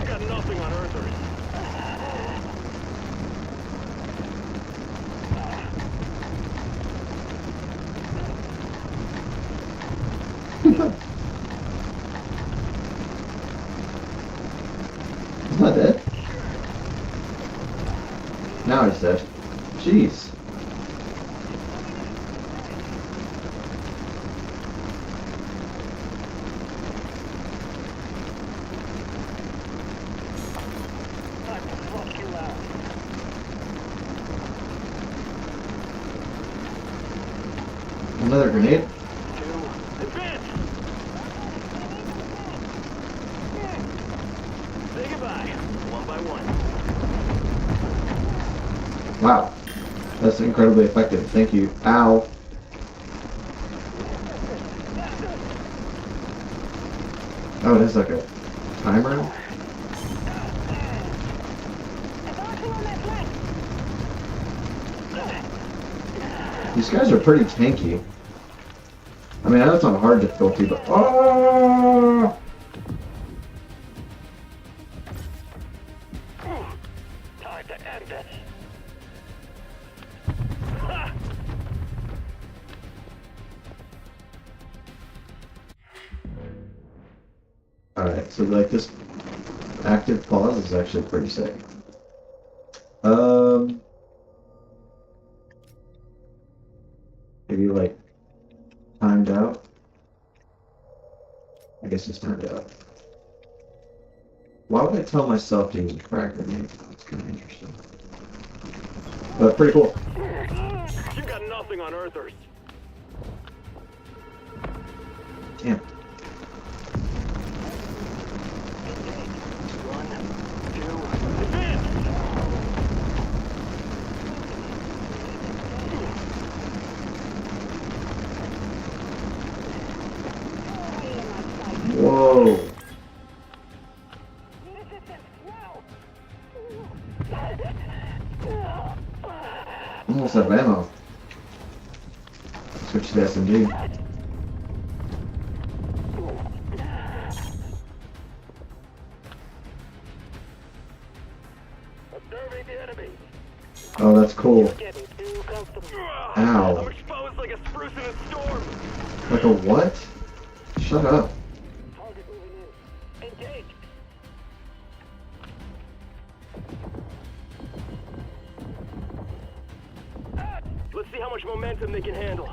got nothing on Earthers. He's not dead. Now he's dead. Jeez. Another grenade? Say goodbye, one by one. Wow. That's incredibly effective. Thank you. Ow. Oh, it is like a timer? These guys are pretty tanky. I mean, I know it's on hard difficulty, but... Oh! Time to end this. So like this active pause is actually pretty sick. Maybe like timed out. I guess it's timed out. Why would I tell myself to use a frag grenade? That's kind of interesting. But pretty cool. You got nothing on Earthers. Damn. Whoa. Almost have ammo. Switch to SMG. Oh, that's cool. Ow. I'm exposed like a spruce in a storm. Like a what? Shut up. Let's see how much momentum they can handle.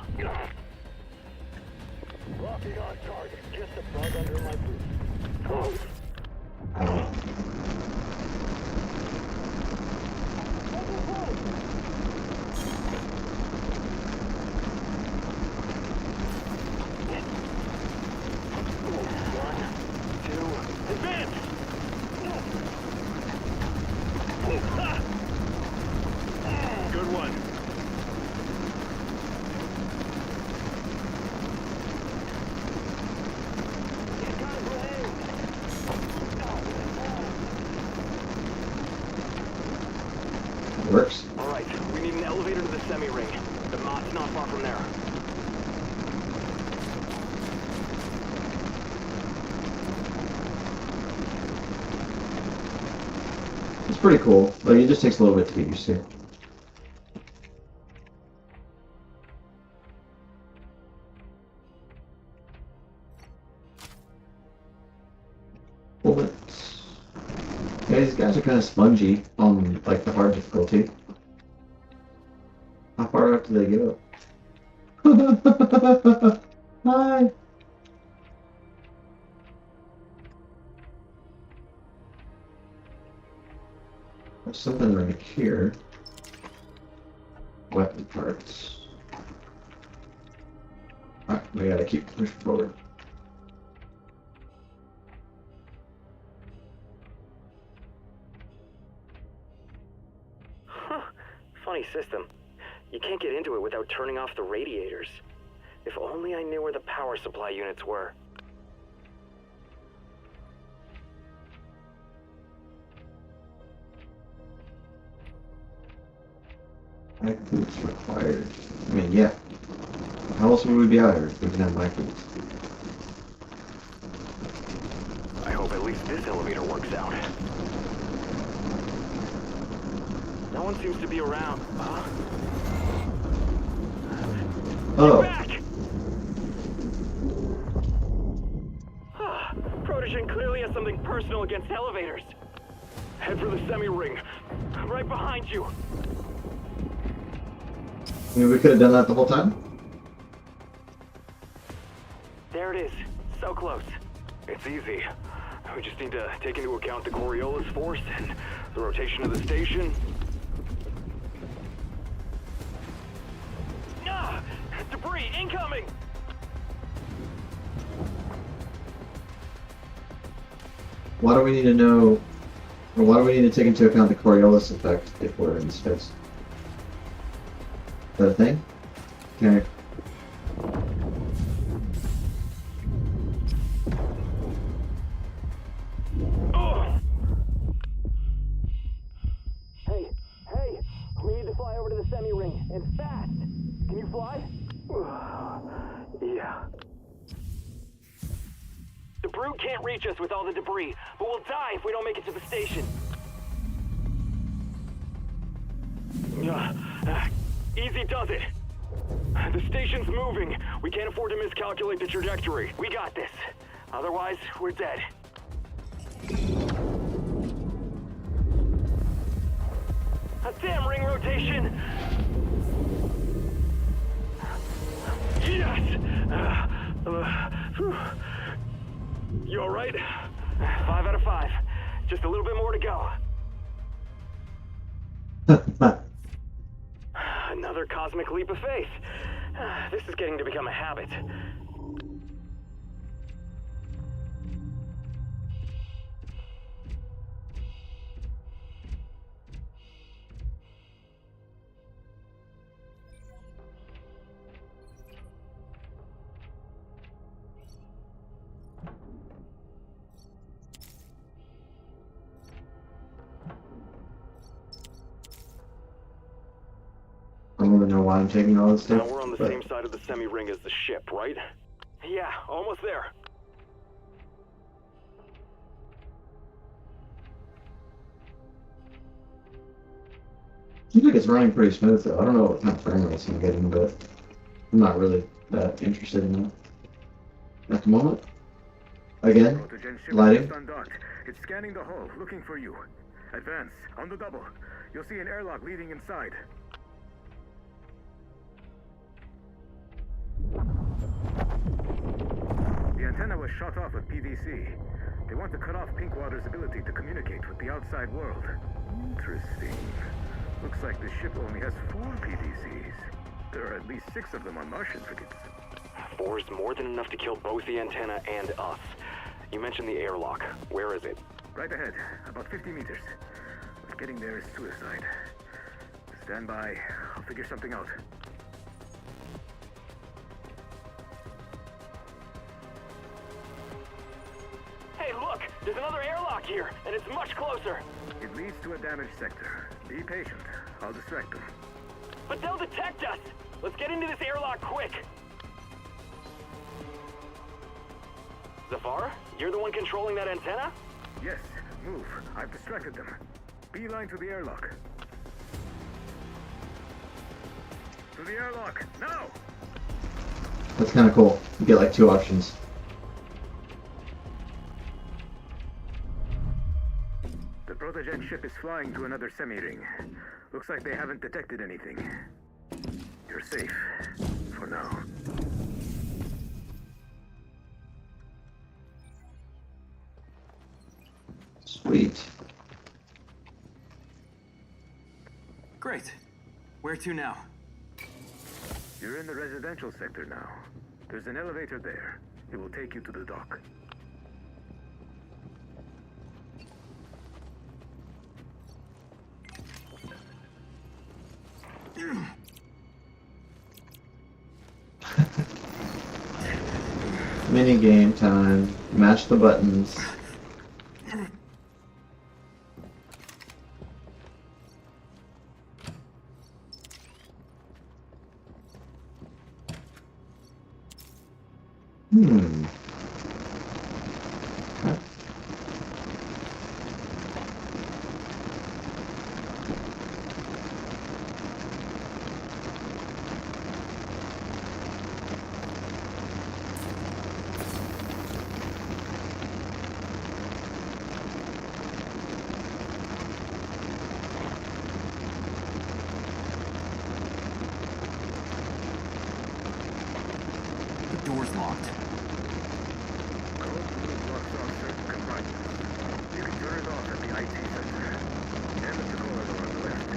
Locking on target. Just a bug under my boot. Ow. Good one. Works. All right, we need an elevator to the semi-ring. The mod's not far from there. It's pretty cool. Like, it just takes a little bit to get used to. Bullets. Yeah, these guys are kind of spongy on, like, the hard difficulty. How far up do they go? Hi! There's something right here. Weapon parts. Alright, we gotta keep pushing forward. Huh. Funny system. You can't get into it without turning off the radiators. If only I knew where the power supply units were. Mic boots required. I mean, yeah. How else would we be out here if we didn't have mic boots? I hope at least this elevator works out. No one seems to be around. Oh. Back! Protegen clearly has something personal against elevators. Head for the semi-ring. Right behind you. I mean, we could have done that the whole time? There it is. So close. It's easy. We just need to take into account the Coriolis force and the rotation of the station. Ah! Debris incoming! Why do we need to know, or why do we need to take into account the Coriolis effect if we're in space? Is that a thing? Okay. Hey! We need to fly over to the semi-ring, and fast! Can you fly? Yeah. The brute can't reach us with all the debris, but we'll die if we don't make it to the station. Easy does it. The station's moving. We can't afford to miscalculate the trajectory. We got this. Otherwise, we're dead. station! Yes! You alright? 5 out of 5. Just a little bit more to go. Another cosmic leap of faith. This is getting to become a habit. I don't even know why I'm taking all this stuff. Now we're on the same side of the semi-ring as the ship, right? Yeah, almost there. Seems like it's running pretty smooth though. I don't know what kind of frame rates I'm getting, but I'm not really that interested in that. At the moment. Again, lighting. It's scanning the hull, looking for you. Advance, on the double. You'll see an airlock leading inside. The antenna was shot off with PVC. They want to cut off Pinkwater's ability to communicate with the outside world. Interesting. Looks like the ship only has 4 PVCs. There are at least 6 of them on Martian frigates. 4 is more than enough to kill both the antenna and us. You mentioned the airlock. Where is it? Right ahead, about 50 meters. But getting there is suicide. Stand by. I'll figure something out. Hey, look! There's another airlock here, and it's much closer! It leads to a damaged sector. Be patient. I'll distract them. But they'll detect us! Let's get into this airlock quick! Zafar, you're the one controlling that antenna? Yes, move. I've distracted them. Beeline to the airlock. To the airlock, now! That's kind of cool. You get like 2 options. The Protogen ship is flying to another semi-ring. Looks like they haven't detected anything. You're safe. For now. Sweet. Great. Where to now? You're in the residential sector now. There's an elevator there. It will take you to the dock. Mini game time. Match the buttons. Door's locked. Code blue blocks off certain compartments. You can turn it off at the IT center. End of the corridor on the left.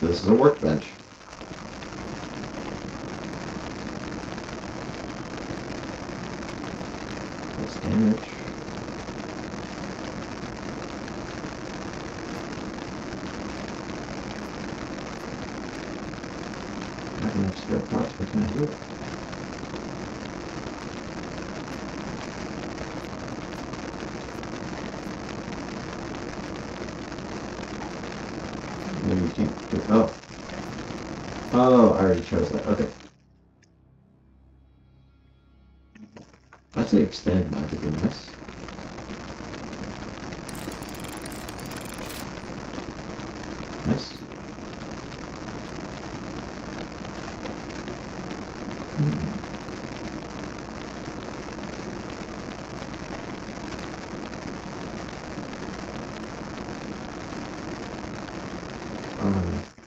This is a workbench. That's damage. I have enough spare parts, but can I do it? Maybe you can't do it. Oh. Oh, I already chose that. Okay. I'd say extend might be nice. Nice.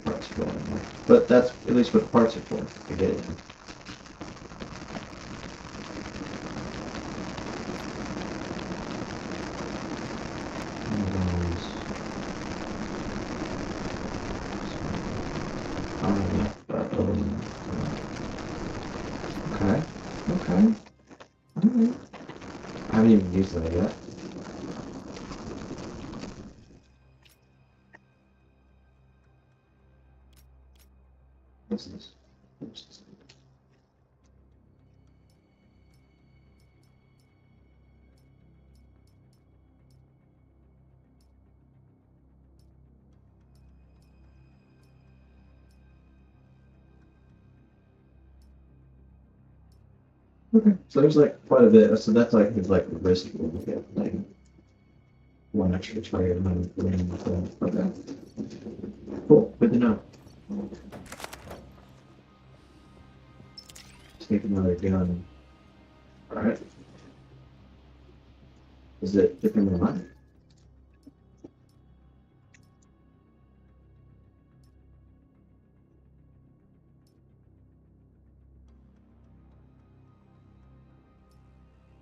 Parts for it. But that's at least what the parts are for. I get it. Okay. Okay. Alright. I haven't even used that yet. What's this? What's this? Okay, so there's like quite a bit. So that's like his like risk we'll get like one extra trade and then okay. Cool, good to know. Take another gun. Alright. Is it different than mine?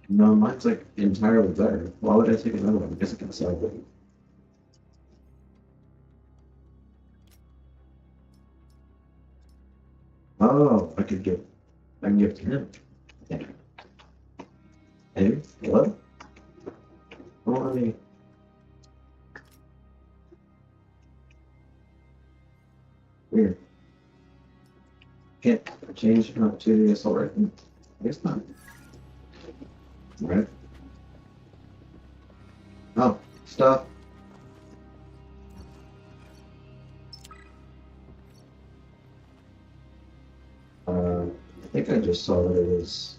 No, mine's like entirely better. Why would I take another one? Because I can sell it. Oh, I can give it to him. Yeah. Hey, what? Oh, I mean, weird. Can't change to the assault rifle. I guess not. Right. Oh, stop. I think I just saw that it was.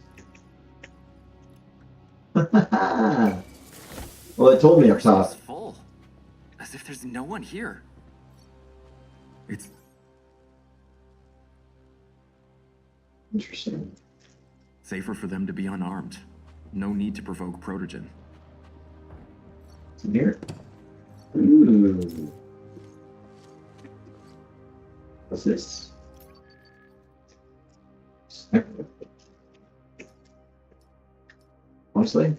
Well, it told me up top. It's full. As if there's no one here. It's Interesting. safer for them to be unarmed. No need to provoke Protogen. It's in here. Ooh. What's this? Honestly?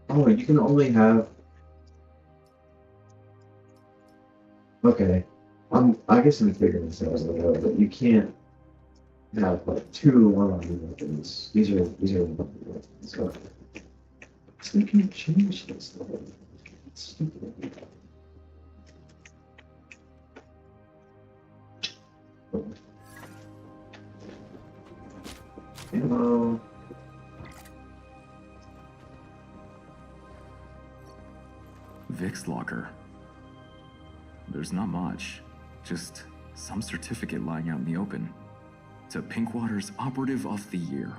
Oh, you can only have. Okay. I guess I'm figuring this out as I go, but you can't have like two one-on-one weapons. These are weapons. So they can't change this though. It's stupid. Ammo. Vic's locker. There's not much. Just some certificate lying out in the open. To Pinkwater's Operative of the Year.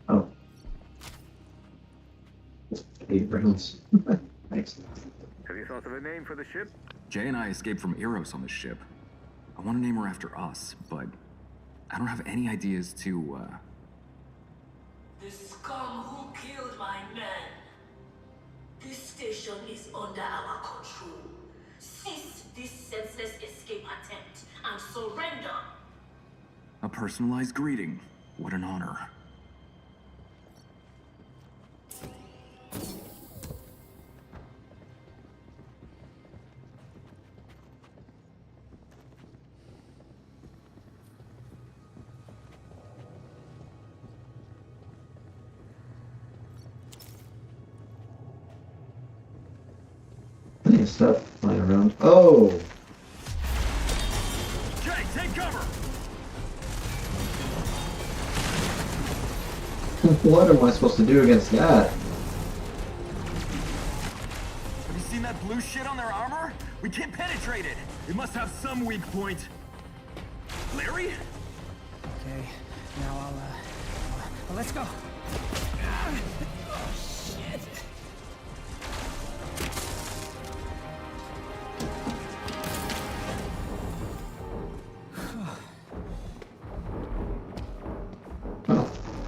Oh. 8 rounds. Thanks. Have you thought of a name for the ship? Jay and I escaped from Eros on this ship. I want to name her after us, but I don't have any ideas to, The scum who killed my men. This station is under our control. Cease this senseless escape attempt and surrender. A personalized greeting. What an honor. Plenty of stuff flying around. Oh! Jay, take cover! What am I supposed to do against that? Have you seen that blue shit on their armor? We can't penetrate it. It must have some weak point. Larry? Okay, now well, let's go. Oh, shit.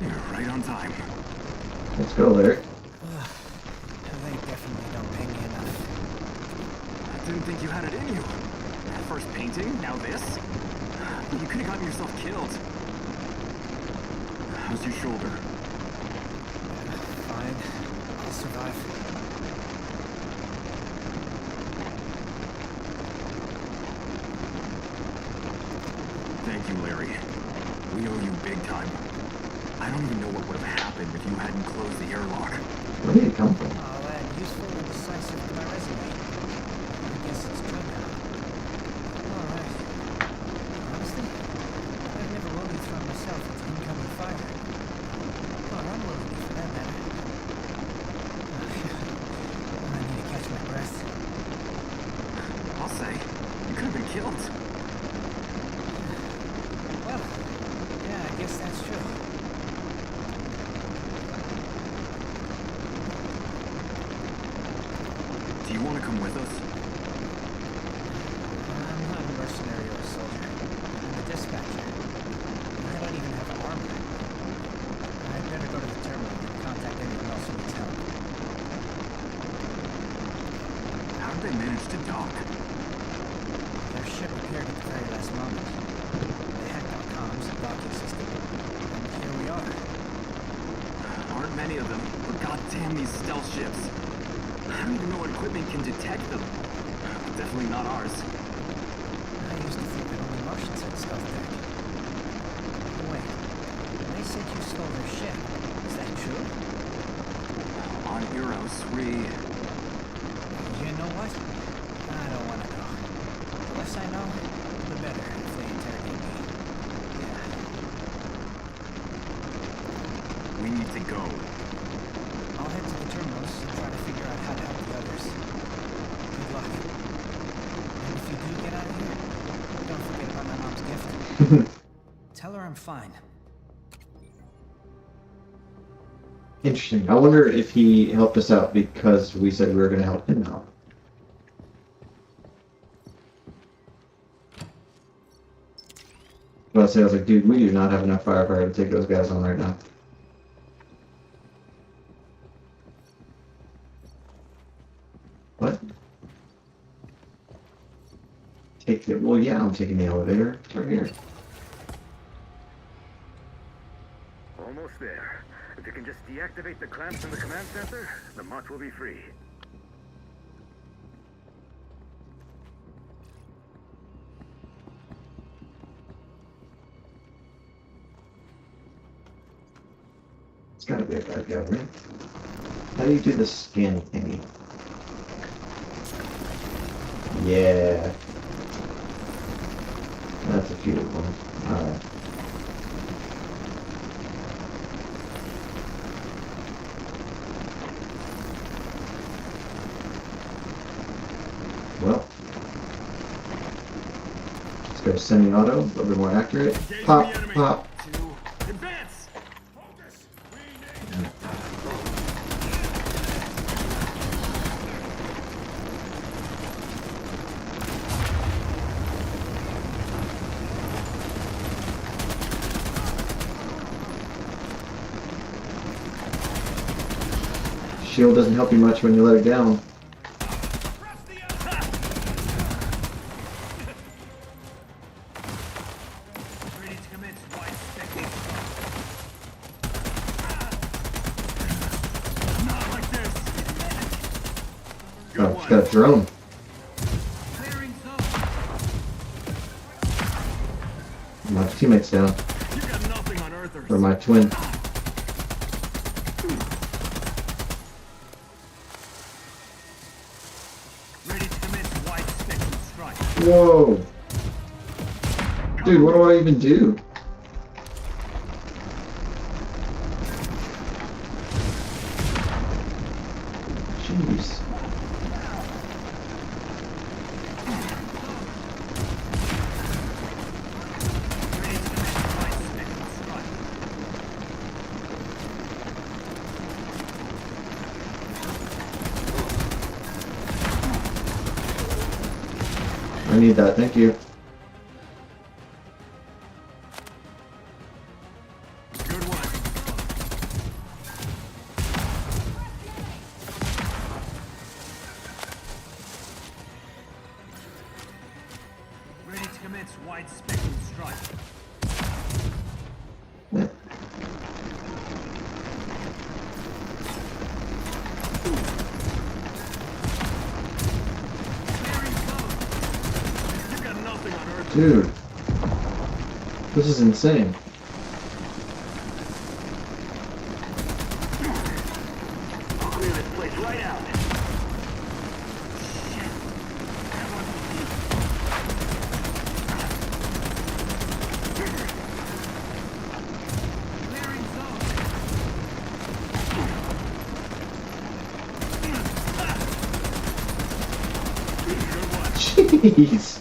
You're right on time. Let's go, Larry. They definitely don't pay me enough. I didn't think you had it in you. First painting, now this. You could have gotten yourself killed. How's your shoulder? Fine. I'll survive. Thank you, Larry. We owe you big time. I don't even know what would have happened if you hadn't closed the airlock. Where did it come from? I'll add useful and decisive to my resume. I guess it's true now. Alright. Honestly, I've never really thrown myself into incoming fire. Or unloading it for that matter. I need to catch my breath. I'll say, you could have been killed. Well, yeah, I guess that's true. Do you want to come with us? I'm not a mercenary or a soldier. I'm a dispatcher. I don't even have armor. I'd better go to the terminal and contact anyone else who needs help. How did they manage to dock? Their ship appeared at the very last moment. They hacked our comms and docking system. And here we are. Aren't many of them, but goddamn these stealth ships. I don't even know what equipment can detect them. Definitely not ours. I used to think that only Martians had stealth tech. Wait, they said you stole their ship. Is that true? On Eros, we... You know what? I don't want to know. The less I know, the better if they interrogate me. Yeah. We need to go. I'll head to the terminals and try to figure out how to help the others. Good luck. And if you do get out of here, don't forget about my mom's gift. Tell her I'm fine. Interesting. I wonder if he helped us out because we said we were going to help him out. Well, I was like, dude, we do not have enough firepower to take those guys on right now. What? Take it? Well, yeah, I'm taking the elevator. Right here. Almost there. If you can just deactivate the clamps in the command center, the mutt will be free. It's gotta be a bad guy, right? How do you do the scan thingy? Yeah. That's a cute one. Alright. Well. Let's go semi-auto, a little bit more accurate. Pop, pop. Advance! shield doesn't help you much when you let it down. Oh, it's got a drone. My teammate's down. Or my twin. Whoa! Dude, what do I even do? Jeez. I need that, thank you. Good one. Ready to commence wide spectrum strike. Yeah. Dude, this is insane. I'll clear this place right out. Jeez.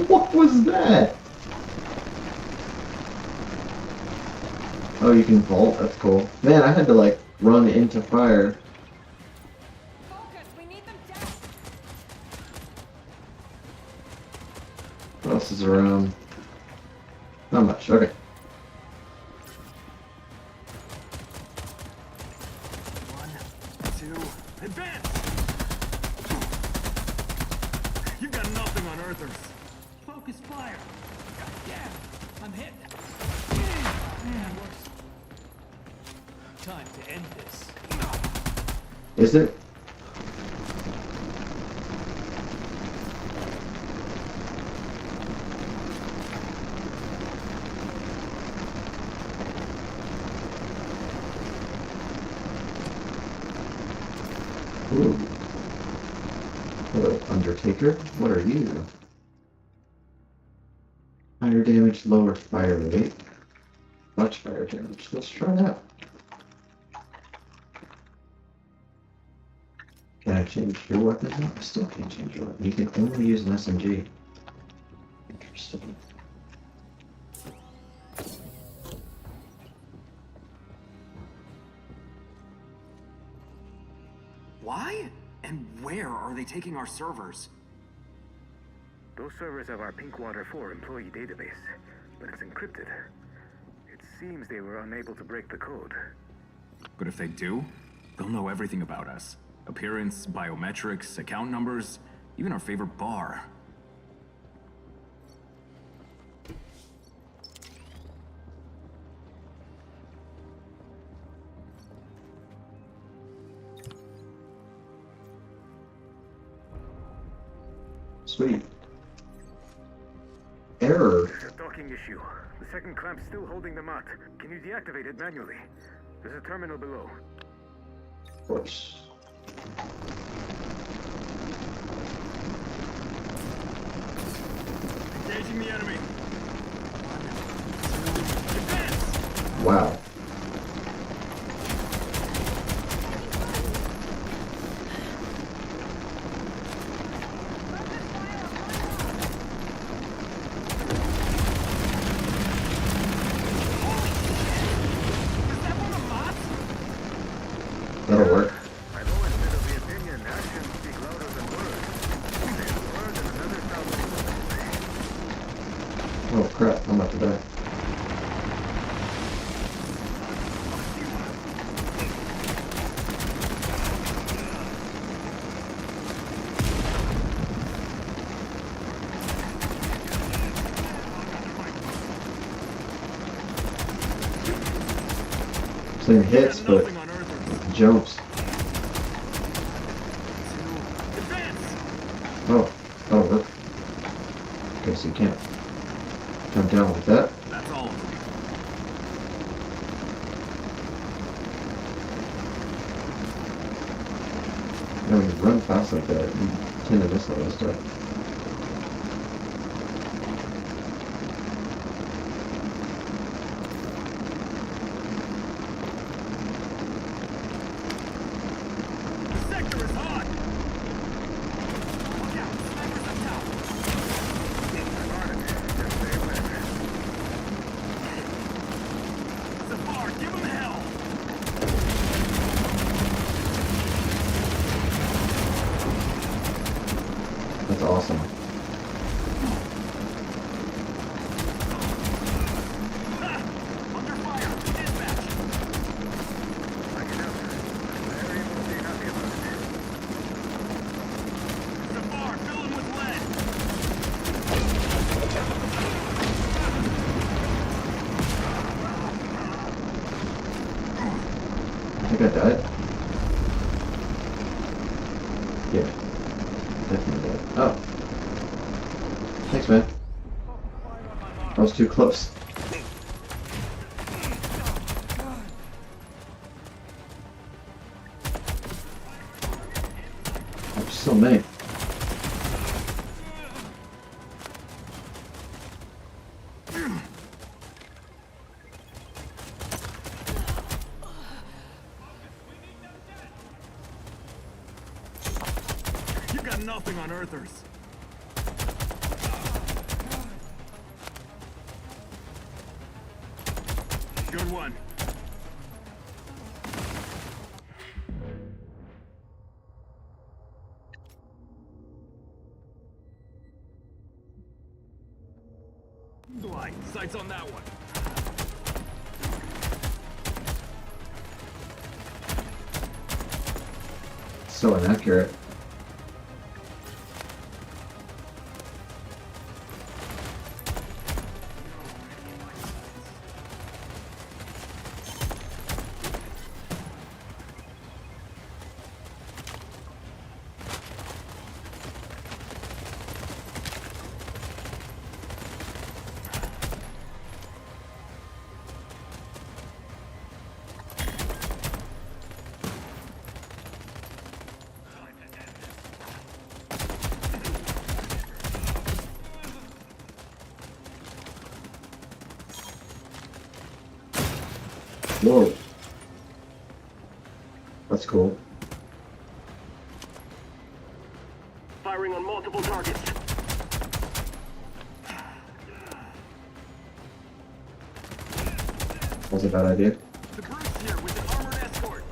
What was that? Oh, you can vault? That's cool. Man, I had to like run into fire. Focus, we need them down. What else is around? Not much. Okay. One, two, advance! You've got nothing on Earthers. Focus fire. God damn, I'm hit. That works. Time to end this. Is it? Ooh. Hello, Undertaker. What are you? Higher damage, lower fire rate. Much fire damage. Let's try that. Can I change your weapon? No, I still can't change your weapon. You can only use an SMG. Interesting. Why? And where are they taking our servers? Those servers have our Pinkwater 4 employee database, but it's encrypted. It seems they were unable to break the code. But if they do, they'll know everything about us. Appearance, biometrics, account numbers, even our favorite bar. Sweet. Error. There's a docking issue. The second clamp's still holding them out. Can you deactivate it manually? There's a terminal below. Of course. Engaging the enemy. Wow. That'll work. I've always been of the opinion actions speak louder than words. There's a word and another sound. Oh crap, I'm about to die. Same hits, but jumps. Oh, oh, look. Okay, so you can't jump down like that. That's all. When you run fast like that, you tend to miss all this stuff. That's awesome. I think I died. Yeah. Definitely died. Oh. Thanks, man. I was too close. There's so many. You got nothing on Earthers. Good one. Glide. Sights on that one. So inaccurate. Whoa. That's cool. Firing on multiple targets. That's a bad idea. The Bruce here with an armored escort.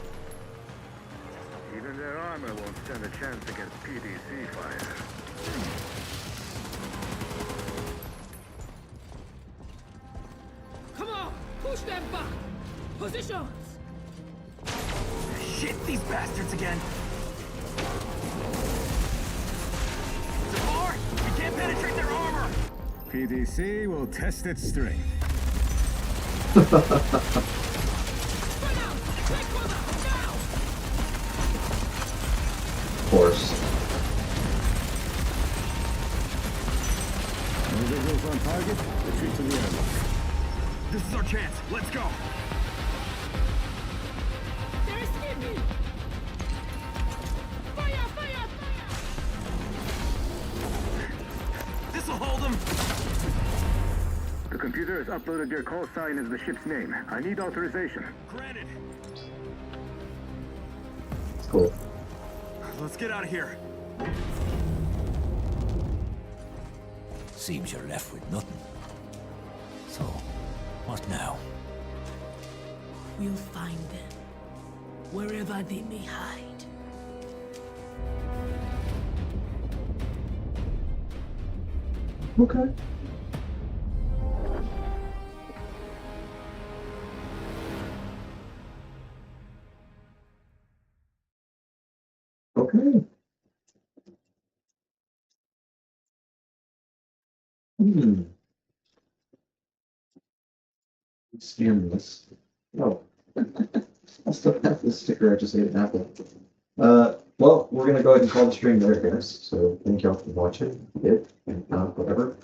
Even their armor won't stand a chance against PDC fire. Come on, push them back. Positions. Shit, these bastards again. Zafar, we can't penetrate their armor. PDC will test its strength. Of course. Individuals on target, retreat to the airlock. This is our chance. Let's go. This'll hold them. The computer has uploaded your call sign as the ship's name. I need authorization. Granted. It's cool. Let's get out of here. Seems you're left with nothing. So, what now? We'll find them, wherever they may hide. Okay. Okay. Scan this. Oh, I still have this sticker. I just ate an apple. Well, we're gonna go ahead and call the stream there, guys. So thank y'all for watching it and whatever.